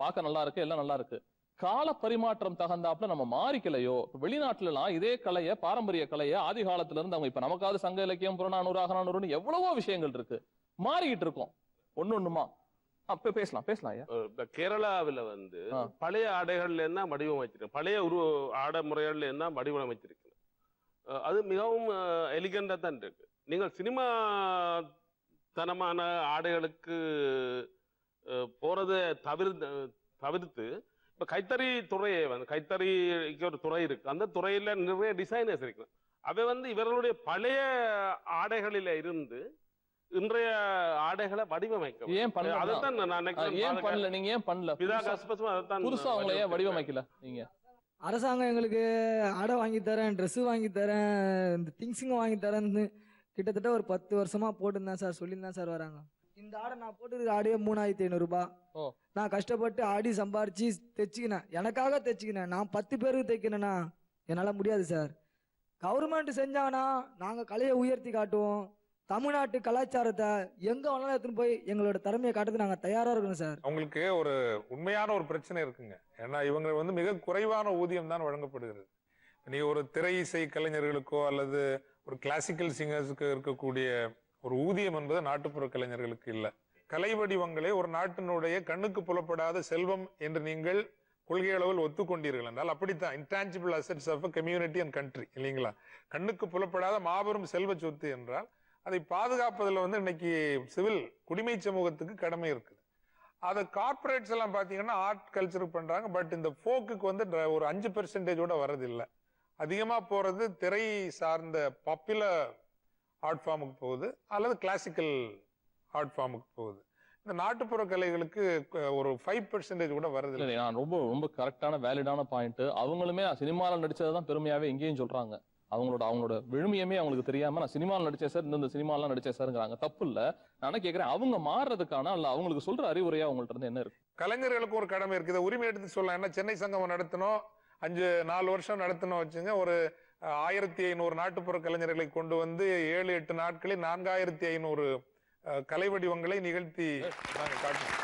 பார்க்க நல்லா இருக்கு, எல்லாம் நல்லா இருக்கு. கால பரிமாற்றம் தகுந்தாப்புல நம்ம மாறிக்கலையோ? வெளிநாட்டுல எல்லாம் இதே கலைய, பாரம்பரிய கலைய ஆதி காலத்துல இருந்து அவங்க இப்ப நமக்காவது சங்க இலக்கியம் புறநானூறு அகநானூறுன்னு எவ்வளவோ விஷயங்கள் இருக்கு, மாறிக்கிட்டு இருக்கோம் ஒன்னொன்னுமா. பேசலாம் ஐயா. கேரளாவில் வந்து பழைய ஆடைகள்ல என்ன வடிவமைச்சிருக்கு, பழைய ஆடை முறைகள்ல என்ன வடிவமைச்சிருக்கு, அது மிகவும் எலிகண்டா தான் இருக்கு. நீங்கள் சினிமா தனமான ஆடைகளுக்கு போறதை தவிர்த்து இப்ப கைத்தறி துறையை வந்து கைத்தறிக்கு ஒரு துறை இருக்கு, அந்த துறையில நிறைய டிசைனர்ஸ் இருக்கு. அவை வந்து இவர்களுடைய பழைய ஆடைகளில இருந்து இன்றைய ஆடைகளை வடிவமைக்க ஏன் பண்ணல? அதைத்தான் நான் ஏன் பண்ணல? நீங்க ஏன் பண்ணல? புதுசா அவங்கள ஏன் வடிவமைக்கல நீங்க? அரசாங்கம் எங்களுக்கு ஆடை வாங்கி தரேன், ட்ரெஸ்ஸு வாங்கி தரேன், இந்த திங்ஸுங்க வாங்கி தரேன்னு கிட்டத்தட்ட ஒரு 10 வருஷமா போட்டுருந்தேன் சார், சொல்லியிருந்தேன் சார் வராங்க. இந்த ஆடை நான் போட்டுருக்க ஆடையே 3500 ரூபாய். நான் கஷ்டப்பட்டு ஆடி சம்பாரிச்சு தைச்சிக்கினேன், எனக்காக தைச்சிக்கினேன். நான் 10 பேருக்கு தைக்கணும்னா என்னால் முடியாது சார். கவர்மெண்ட் செஞ்சாங்கன்னா நாங்கள் கலையை உயர்த்தி காட்டுவோம், தமிழ்நாட்டு கலாச்சாரத்தை எங்க வேணாலும் எடுத்துன்னு போய் எங்களோட திறமையை காட்டுறது நாங்கள் தயாரா இருக்கணும் சார். உங்களுக்கு ஒரு உண்மையான ஒரு பிரச்சனை இருக்குங்க. ஏன்னா இவங்க வந்து மிக குறைவான ஊதியம் தான் வழங்கப்படுகிறது. நீ ஒரு திரை இசை கலைஞர்களுக்கோ அல்லது ஒரு கிளாசிக்கல் சிங்கர்ஸுக்கு இருக்கக்கூடிய ஒரு ஊதியம் என்பது நாட்டுப்புற கலைஞர்களுக்கு இல்லை. கலை வடிவங்களே ஒரு நாட்டினுடைய கண்ணுக்கு புலப்படாத செல்வம் என்று நீங்கள் கொள்கை அளவில் ஒத்துக்கொண்டீர்கள் என்றால் அப்படித்தான் intangible assets of community and country இல்லைங்களா? கண்ணுக்கு புலப்படாத மாபெரும் செல்வ சொத்து என்றால் அதை பாதுகாப்பதில் வந்து இன்னைக்கு சிவில் குடிமை சமூகத்துக்கு கடமை இருக்குது. அதை கார்பரேட்ஸ் எல்லாம் பார்த்தீங்கன்னா ஆர்ட் கல்ச்சருக்கு பண்றாங்க. பட் இந்த ஃபோக்குக்கு வந்து ஒரு 5% வரதில்லை. அதிகமாக போறது திரை சார்ந்த பாப்புலர் ஆர்ட் ஃபார்முக்கு போகுது அல்லது கிளாசிக்கல் ஆர்ட் ஃபார்முக்கு போகுது. இந்த நாட்டுப்புற கலைகளுக்கு ஒரு 5% கூட வரதில்லை. நான் ரொம்ப ரொம்ப கரெக்டான வேலிடான பாயிண்ட். அவங்களுமே சினிமாவில் நடிச்சதான் பெருமையாவே எங்கேயும் சொல்றாங்க. அவங்களோட விழுமியமே அவங்களுக்கு தெரியாம நான் சினிமாவில் நடிச்சேன் சார், இந்த சினிமாலாம் நடிச்சேன் சார்ங்கிறாங்க. தப்பு இல்லை. நான் கேட்கிறேன், அவங்க மாறுறதுக்கான அல்ல அவங்களுக்கு சொல்ற அறிவுரையா அவங்கள்ட்ட இருந்து என்ன இருக்கு? கலைஞர்களுக்கு ஒரு கடமை இருக்குது, உரிமை எடுத்து சொல்லலாம். என்ன சென்னை சங்கமம் நடத்தணும், 4 வருஷம் நடத்தணும் வச்சுங்க. ஒரு 1500 நாட்டுப்புற கலைஞர்களை கொண்டு வந்து 7-8 நாட்களில் 4500 கலை வடிவங்களை நிகழ்த்தி நாங்க காட்டணும்.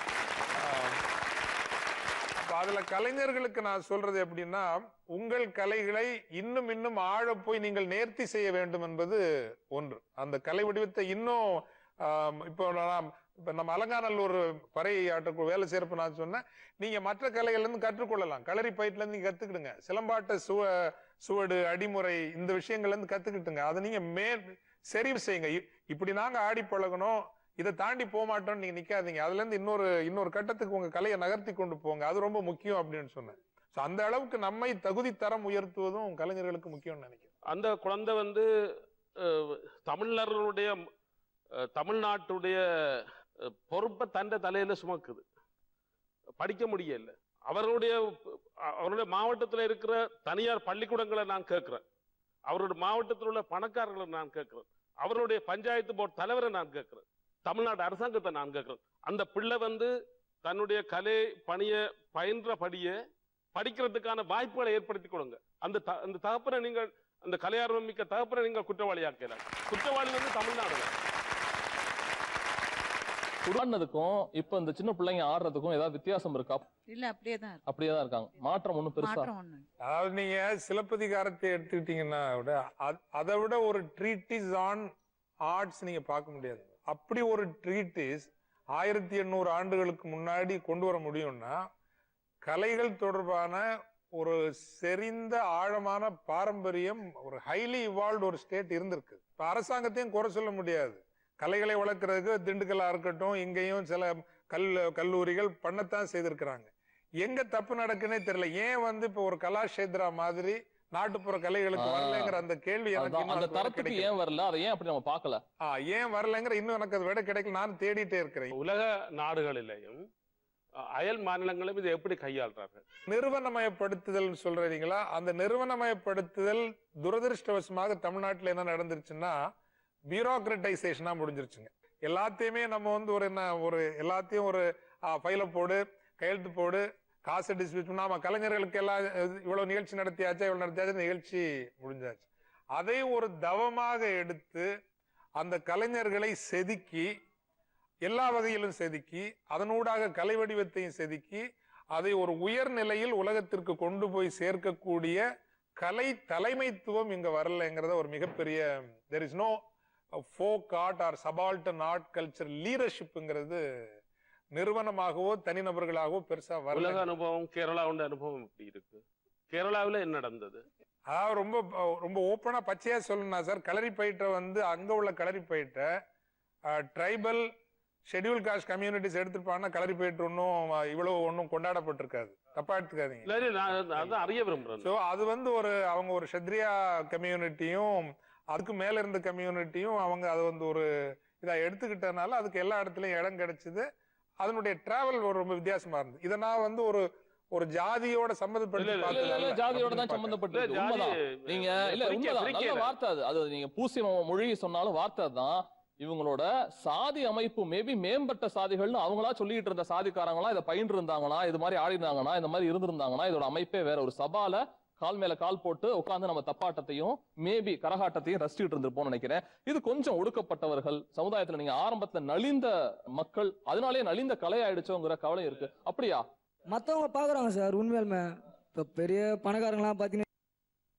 அதுல கலைஞர்களுக்கு நான் சொல்றது எப்படின்னா, உங்கள் கலைகளை இன்னும் ஆழ போய் நீங்கள் நேர்த்தி செய்ய வேண்டும் என்பது ஒன்று. அந்த கலை வடிவத்தை இன்னும் இப்போ நம்ம அலங்காநல்லூர் பறை ஆட்ட வேலை செய்யறப்ப நான் சொன்னேன், நீங்க மற்ற கலைகள்ல இருந்து கற்றுக்கொள்ளலாம். களரி பயிற்றுல இருந்து நீங்க கத்துக்கிடுங்க. சிலம்பாட்ட சுவடு அடிமுறை இந்த விஷயங்கள்ல இருந்து கத்துக்கிட்டுங்க. அதை நீங்க சரி செய்யுங்க. இப்படி நாங்க ஆடி பழகணும், இதை தாண்டி போக மாட்டோம்னு நீங்க நிக்காதீங்க. அதுல இருந்து இன்னொரு கட்டத்துக்கு உங்க கலையை நகர்த்தி கொண்டு போங்க. அது ரொம்ப முக்கியம் அப்படின்னு சொன்னேன். அந்த அளவுக்கு நம்மை தகுதி தரம் உயர்த்துவதும் கலைஞர்களுக்கு முக்கியம்னு நினைக்கிறேன். அந்த குழந்தை வந்து தமிழ்நாட்டுடைய பொறுப்பை தன்னை தலையில சுமக்குது, படிக்க முடியல. அவருடைய மாவட்டத்தில் இருக்கிற தனியார் பள்ளிக்கூடங்களை நான் கேட்கிறேன், அவருடைய மாவட்டத்தில் உள்ள பணக்காரர்களை நான் கேட்கிறேன், அவருடைய பஞ்சாயத்து போர்டு தலைவரை நான் கேட்கிறேன், தமிழ்நாடு அரசாங்கத்தை நான் கேட்கிறேன். அந்த பிள்ளை வந்து தன்னுடைய கலை பணியை பயின்றபடியே படிக்கிறதுக்கான வாய்ப்புகளை ஏற்படுத்தி கொடுங்க. அந்த தகப்பனை நீங்கள், அந்த கலையார்வம் மிக்க தகப்பனை நீங்கள் குற்றவாளியாக்கலாம். குற்றவாளி வந்து தமிழ்நாடு. உருவானதுக்கும் இப்ப இந்த சின்ன பிள்ளைங்க ஆடுறதுக்கும் ஏதாவது வித்தியாசம் இருக்கா? இல்ல, அப்படியேதான் இருக்காங்க. மாற்றம் ஒண்ணும் பெருசா. அதாவது நீங்க சிலப்பதிகாரத்தை எடுத்துக்கிட்டீங்கன்னா அதை விட ஒரு ட்ரீட்டிஸ் ஆன் ஆர்ட்ஸ் நீங்க பார்க்க முடியாது. அப்படி ஒரு ட்ரீட்டிஸ் 1800 ஆண்டுகளுக்கு முன்னாடி கொண்டு வர முடியும்னா, கலைகள் தொடர்பான ஒரு செறிந்த ஆழமான பாரம்பரியம், ஒரு ஹைலி இவால்வ்டு ஒரு ஸ்டேட் இருந்திருக்கு. இப்ப அரசாங்கத்தையும் குறை சொல்ல முடியாது. கலைகளை வளர்க்கறதுக்கு திண்டுக்கல்லா இருக்கட்டும், இங்கேயும் சில கல்லூரிகள் பண்ணத்தான் செய்திருக்கிறாங்க. எங்க தப்பு நடக்குன்னே தெரியல. ஏன் வந்து இப்ப ஒரு கலாஷேத்ரா மாதிரி நாட்டுப்புற கலைகளுக்கு வரலங்கிற அந்த கேள்வி அந்த தரத்துக்கு ஏன் வரல, அதை ஏன் அப்படி நம்ம பார்க்கல, ஏன் வரலங்கிற இன்னும் எனக்கு அது விட கிடைக்கல. நான் தேடிட்டே இருக்கிறேன். உலக நாடுகளிலேயும் அயல் மாநிலங்களும் இதை எப்படி கையாளுறாங்க? நிறுவனமயப்படுத்துதல் சொல்றீங்களா? அந்த நிறுவனமயப்படுத்துதல் துரதிருஷ்டவசமாக தமிழ்நாட்டில் என்ன நடந்துருச்சுன்னா, பியூரோக்ரட்டைசேஷனா முடிஞ்சிருச்சுங்க. எல்லாத்தையுமே நம்ம வந்து எல்லாத்தையும் ஒரு ஃபைல போடு, கையெழுத்து போடு, காசை டிஸ்ட்ரிபியூட் பண்ணா, நம்ம கலைஞர்களுக்கு எல்லாம் இவ்வளவு நிகழ்ச்சி நடத்தியாச்சா, இவ்வளவு நடத்தியாச்சா, நிகழ்ச்சி முடிஞ்சாச்சு. அதை ஒரு தவமாக எடுத்து அந்த கலைஞர்களை செதுக்கி, எல்லா வகையிலும் செதுக்கி, அதனூடாக கலை வடிவத்தையும் செதுக்கி, அதை ஒரு உயர்நிலையில் உலகத்திற்கு கொண்டு போய் சேர்க்கக்கூடிய கலை தலைமைத்துவம் இங்க வரலங்கிறத ஒரு மிகப்பெரிய there is no folk art or subaltern art culture leadershipங்கிறது நிறுவனமாகவோ தனிநபர்களாகவோ பெருசா வரல. உலக அனுபவம், கேரளாவோட அனுபவம் எப்படி இருக்கு? கேரளாவில் என்ன நடந்தது? அதாவது ரொம்ப ரொம்ப ஓப்பனா பச்சையா சொல்லணும்னா சார், களரி பயிற்ற வந்து அங்க உள்ள களரி பயிற்ற ட்ரைபல் ஷெட்யூல் காஸ்ட் கம்யூனிட்டிஸ் எடுத்துருப்பாங்கன்னா கலரிப்பேட் ஒன்றும் இவ்வளவு ஒன்றும் கொண்டாடப்பட்டிருக்காது. தப்பா எடுத்துக்காதீங்க. அறிய விரும்புறேன். ஸோ அது வந்து அவங்க ஒரு ஷத்ரியா கம்யூனிட்டியும் அதுக்கு மேல இருந்த கம்யூனிட்டியும் அவங்க அதை வந்து ஒரு இதை எடுத்துக்கிட்டனால அதுக்கு எல்லா இடத்துலயும் இடம் கிடைச்சது. அதனுடைய டிராவல் ரொம்ப வித்தியாசமா இருந்தது. இதை நான் வந்து ஒரு ஜாதியோட சம்பந்தப்பட்டு ஜாதியோட தான் சம்பந்தப்பட்டு நீங்க இல்ல உண்மைதான். நல்ல வார்த்தை அது நீங்க பூசி மொழி சொன்னாலும் வார்த்தை தான். இவங்களோட சாதி அமைப்பு மேபி மேம்பட்ட சாதிகள்னு அவங்களா சொல்லிட்டு இருந்த சாதிக்காரங்களா இதை பயின்று இருந்தாங்களா, இது மாதிரி ஆடி இருந்தாங்கன்னா, இந்த மாதிரி இருந்திருந்தாங்கன்னா, இதோட அமைப்பே வேற. ஒரு சபால கால் மேல கால் போட்டு உட்கார்ந்து நம்ம தப்பாட்டத்தையும் மேபி கரகாட்டத்தையும் ரசிச்சுட்டு இருந்திருப்போம்னு நினைக்கிறேன். இது கொஞ்சம் ஒடுக்கப்பட்டவர்கள் சமுதாயத்துல நீங்க ஆரம்பத்துல நலிந்த மக்கள், அதனாலே நலிந்த கலை ஆயிடுச்சோங்கிற கவலை இருக்கு. அப்படியா? மற்றவங்க பார்க்குறாங்க சார். உண்மையாலுமே இப்போ பெரிய பணக்காரங்களாம் பார்த்தீங்கன்னா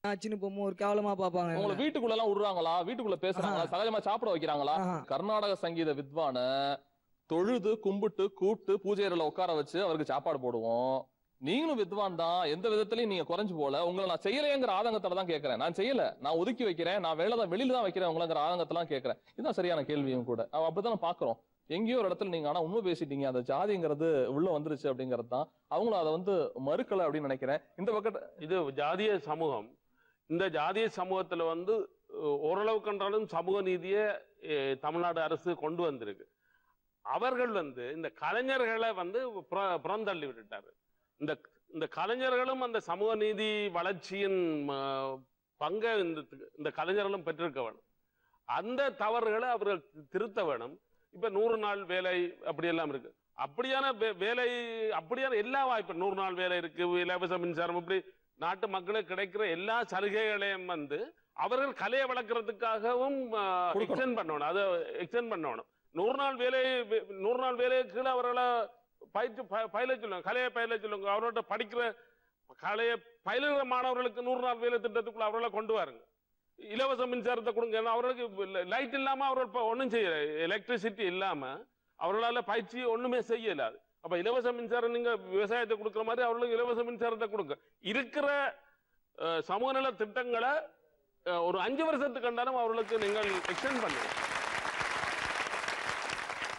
ஆச்சுன்னு போகும்போது ஒரு கேவலமா பார்ப்பாங்க. உங்களை வீட்டுக்குள்ள எல்லாம் விடுறாங்களா? வீட்டுக்குள்ள பேசுறாங்களா? சகஜமா சாப்பிட வைக்கிறாங்களா? கர்நாடக சங்கீத வித்வான தொழுது கும்பிட்டு கூப்பிட்டு பூஜை அறையில உட்கார வச்சு அவருக்கு சாப்பாடு போடுவோம். நீங்களும் வித்வான் தான், எந்த விதத்திலையும் நீங்க குறைஞ்சு போல. உங்களை நான் செய்யலையேங்கிற ஆதங்கத்துல தான் கேட்கறேன். நான் செய்யல, நான் ஒதுக்கி வைக்கிறேன், நான் வெளியில தான் வைக்கிறேன் உங்களுங்கிற ஆதங்கத்தெல்லாம் கேட்கறேன். இதுதான் சரியான கேள்வியும் கூட. அப்படித்தான் பாக்குறோம். எங்கேயோ ஒரு இடத்துல நீங்க ஆனா உண்மை பேசிட்டீங்க, அந்த ஜாதிங்கிறது உள்ள வந்துருச்சு அப்படிங்கிறது தான். அவங்களும் அதை வந்து மறுக்கல அப்படின்னு நினைக்கிறேன். இந்த பக்கத்து இது ஜாதிய சமூகம். இந்த ஜாதிய சமூகத்துல வந்து ஓரளவு கண்டாலும் சமூக நீதியை தமிழ்நாடு அரசு கொண்டு வந்திருக்கு. அவர்கள் வந்து இந்த கலைஞர்களை வந்து புறந்தள்ளி விட்டுட்டாரு. இந்த கலைஞர்களும் அந்த சமூக நீதி வளர்ச்சியின் பங்கை இந்த கலைஞர்களும் பெற்றிருக்க வேணும். அந்த தவறுகளை அவர்கள் திருத்த வேணும். இப்ப 100 நாள் வேலை அப்படி எல்லாம் இருக்கு. அப்படியான வேலை, அப்படியான எல்லா வாய்ப்பு, 100 நாள் வேலை இருக்கு, இலவச மின்சாரம், இப்படி நாட்டு மக்களுக்கு கிடைக்கிற எல்லா சலுகைகளையும் வந்து அவர்கள் கலையை வளர்க்கறதுக்காகவும் எக்ஸ்டெண்ட் பண்ணணும். அதை எக்ஸ்டெண்ட் பண்ணணும். 100 நாள் வேலையை கீழே அவர்களை பயில சொல்லுவாங்க, கலையை பயில சொல்லுவாங்க. அவரோட படிக்கிற கலையை பயிலுகிற மாணவர்களுக்கு 100 நாள் வேலை திட்டத்துக்குள்ள அவர்களை கொண்டு வாருங்க. இலவச மின்சாரத்தை கொடுங்க. அவர்களுக்கு லைட் இல்லாம அவர்கள் ஒன்றும் செய்யல, எலக்ட்ரிசிட்டி இல்லாம அவர்களால பயிற்சி ஒண்ணுமே செய்யலாது. அப்ப இலவச மின்சாரம் நீங்க விவசாயத்தை கொடுக்குற மாதிரி அவர்களுக்கு இலவச மின்சாரத்தை கொடுங்க. இருக்கிற சமூக நல திட்டங்களை ஒரு 5 வருஷத்துக்கு கண்டாலும் அவர்களுக்கு நீங்கள் எக்ஸ்டெண்ட் பண்ணுங்க.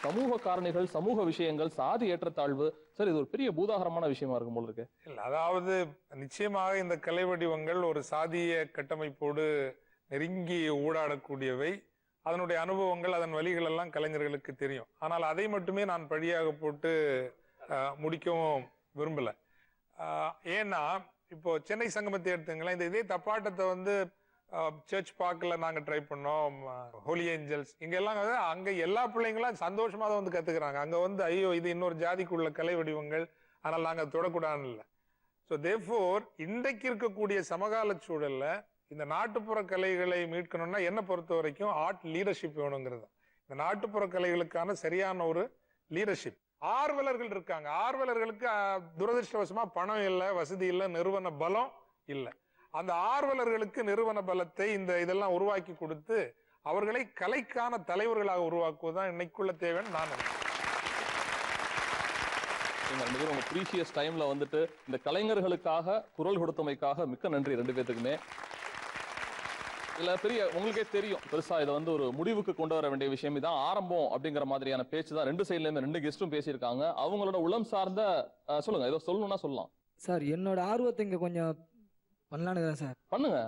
சமூக காரணிகள், சமூக விஷயங்கள், சாதி ஏற்றத்தாழ்வு, சார் இது ஒரு பெரிய பூதாகரமான விஷயமா இருக்கும் போல இருக்கு. இல்ல, அதாவது நிச்சயமாக இந்த கலை வடிவங்கள் ஒரு சாதிய கட்டமைப்போடு நெருங்கி ஊடாடக்கூடியவை. அதனுடைய அனுபவங்கள், அதன் வழிகள் எல்லாம் கலைஞர்களுக்கு தெரியும். ஆனால் அதை மட்டுமே நான் பழியாக போட்டு முடிக்கவும் விரும்பல. ஏன்னா இப்போ சென்னை சங்கமத்தை எடுத்துங்களேன். இதே தப்பாட்டத்தை வந்து சர்ச் பார்க்கல நாங்க ட்ரை பண்ணோம், ஹோலி ஏஞ்சல்ஸ் இங்கெல்லாம் அங்க எல்லா பிள்ளைங்களும் சந்தோஷமா தான் வந்து கத்துக்கிறாங்க. அங்க வந்து ஐயோ இது இன்னொரு ஜாதிக்குள்ள கலை வடிவங்கள், ஆனால் நாங்க தொடக்கூடாதுன்னு இல்லை. ஸோ தேர்ஃபோர் இன்றைக்கு இருக்கக்கூடிய சமகால சூழல்ல இந்த நாட்டுப்புற கலைகளை மீட்கணும்னா என்ன பொறுத்த வரைக்கும் ஆர்ட் லீடர்ஷிப் வேணுங்கிறது. இந்த நாட்டுப்புற கலைகளுக்கான சரியான ஒரு லீடர்ஷிப். ஆர்வலர்கள் இருக்காங்க. ஆர்வலர்களுக்கு துரதிருஷ்டவசமா பணம் இல்லை, வசதி இல்லை, நிறுவன பலம் இல்லை. அந்த ஆர்வலர்களுக்கு நிறுவன பலத்தை இதெல்லாம் உருவாக்கி கொடுத்து அவர்களை கலைக்கான தலைவர்களாக உருவாக்குவதுதான் இன்னைக்குள்ள தேவைன்னு நான் நினைக்கிறேன். உங்க ப்ரீஷியஸ் டைம்ல வந்துட்டு இந்த கலைஞர்களுக்காக குரல் கொடுத்தமைக்காக மிக்க நன்றி ரெண்டு பேத்துக்குமே. இல்ல பெரிய உங்களுக்கே தெரியும், பெருசா இதை வந்து ஒரு முடிவுக்கு கொண்டு வர வேண்டிய விஷயம் இதான் ஆரம்பம் அப்படிங்கிற மாதிரியான பேச்சு தான் ரெண்டு சைட்ல இருந்து 2 கெஸ்டும் பேசியிருக்காங்க. அவங்களோட உளம் சார்ந்த சொல்லுங்க, ஏதோ சொல்லணும்னா சொல்லலாம். சார் என்னோட ஆர்வத்தை இங்க கொஞ்சம் பண்ணலான்னு சார். பண்ணுங்க.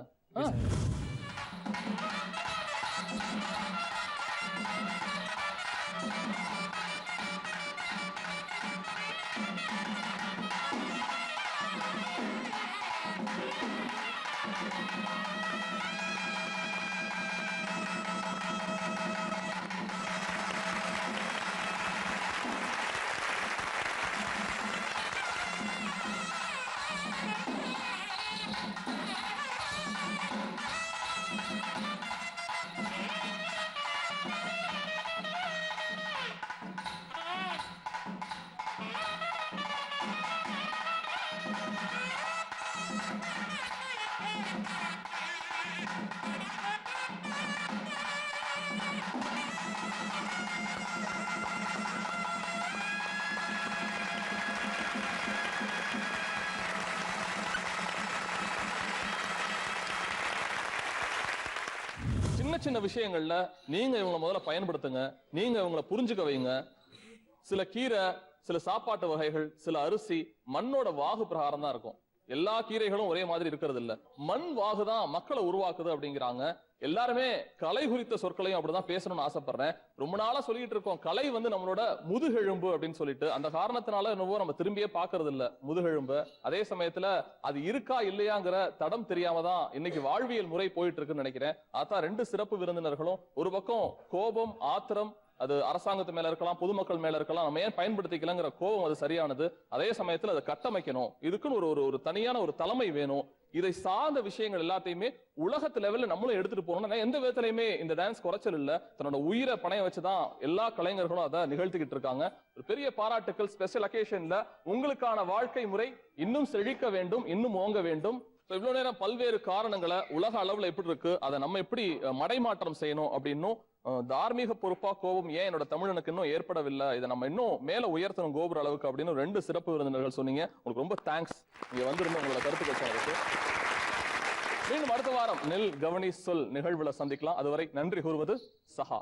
சின்ன சின்ன விஷயங்கள்ல நீங்க இவங்களை முதல்ல பயன்படுத்துங்க, நீங்க இவங்களை புரிஞ்சுக்க வைங்க. சில கீரை, சில சாப்பாட்டு வகைகள், சில அரிசி மண்ணோட வாகு பிரகாரம் தான் இருக்கும். எல்லா கீரைகளும் ஒரே மாதிரி இருக்கிறது இல்ல. மண் வாகுதான் மக்களை உருவாக்குது அப்படிங்கிறாங்க. எல்லாருமே கலை குறித்த சொற்களையும் அப்படிதான் பேசணும்னு ஆசைப்படுறேன். ரொம்ப நாளா சொல்லிட்டு இருக்கோம் கலை வந்து நம்மளோட முதுகெலும்பு அப்படின்னு சொல்லிட்டு. அந்த காரணத்தினால என்னவோ நம்ம திரும்பியே பாக்குறது இல்ல முதுகெலும்பு. அதே சமயத்துல அது இருக்கா இல்லையாங்கிற தடம் தெரியாம தான் இன்னைக்கு வாழ்வியல் முறை போயிட்டு இருக்குன்னு நினைக்கிறேன். அதான் 2 சிறப்பு விருந்தினர்களும் ஒரு பக்கம் கோபம், ஆத்திரம், அது அரசாங்கத்து மேல இருக்கலாம், பொதுமக்கள் மேல இருக்கலாம், நம்ம ஏன் பயன்படுத்திக்கலங்கிற கோபம் அது சரியானது. அதே சமயத்துல அதை கட்டமைக்கணும், இதுக்குன்னு ஒரு தனியான ஒரு தலைமை வேணும். இதை சார்ந்த விஷயங்கள் எல்லாத்தையுமே உலகத்து லெவல்ல நம்மளும் எடுத்துட்டு போகணும். எந்த விதத்திலையுமே இந்த டான்ஸ் குறைச்சல் இல்ல. தன்னோட உயிரை பணைய வச்சுதான் எல்லா கலைஞர்களும் அதை நிகழ்த்திக்கிட்டு இருக்காங்க. ஒரு பெரிய பாராட்டுக்கள். ஸ்பெஷல் அகேஷன்ல உங்களுக்கான வாழ்க்கை முறை இன்னும் செழிக்க வேண்டும், இன்னும் ஓங்க வேண்டும். இவ்வளவு நேரம் பல்வேறு காரணங்களை உலக அளவுல எப்படி இருக்கு, அதை நம்ம எப்படி மடைமாற்றம் செய்யணும் அப்படின்னும், தார்மீக பொறுப்பா கோபம் ஏன் என்னோட தமிழனுக்கு இன்னும் ஏற்படவில்லை, இதை நம்ம இன்னும் மேல உயர்த்தணும் கோபுர அளவுக்கு அப்படின்னு 2 சிறப்பு விருந்தினர்கள் சொன்னீங்க. உங்களுக்கு ரொம்ப தேங்க்ஸ் இங்க வந்திருந்து உங்களோட கருத்துக்கள் சொன்னதுக்கு. மீண்டும் அடுத்த வாரம் நெல் கவனி சொல் நிகழ்வுல சந்திக்கலாம். அதுவரை நன்றி கூறுவது சஹா.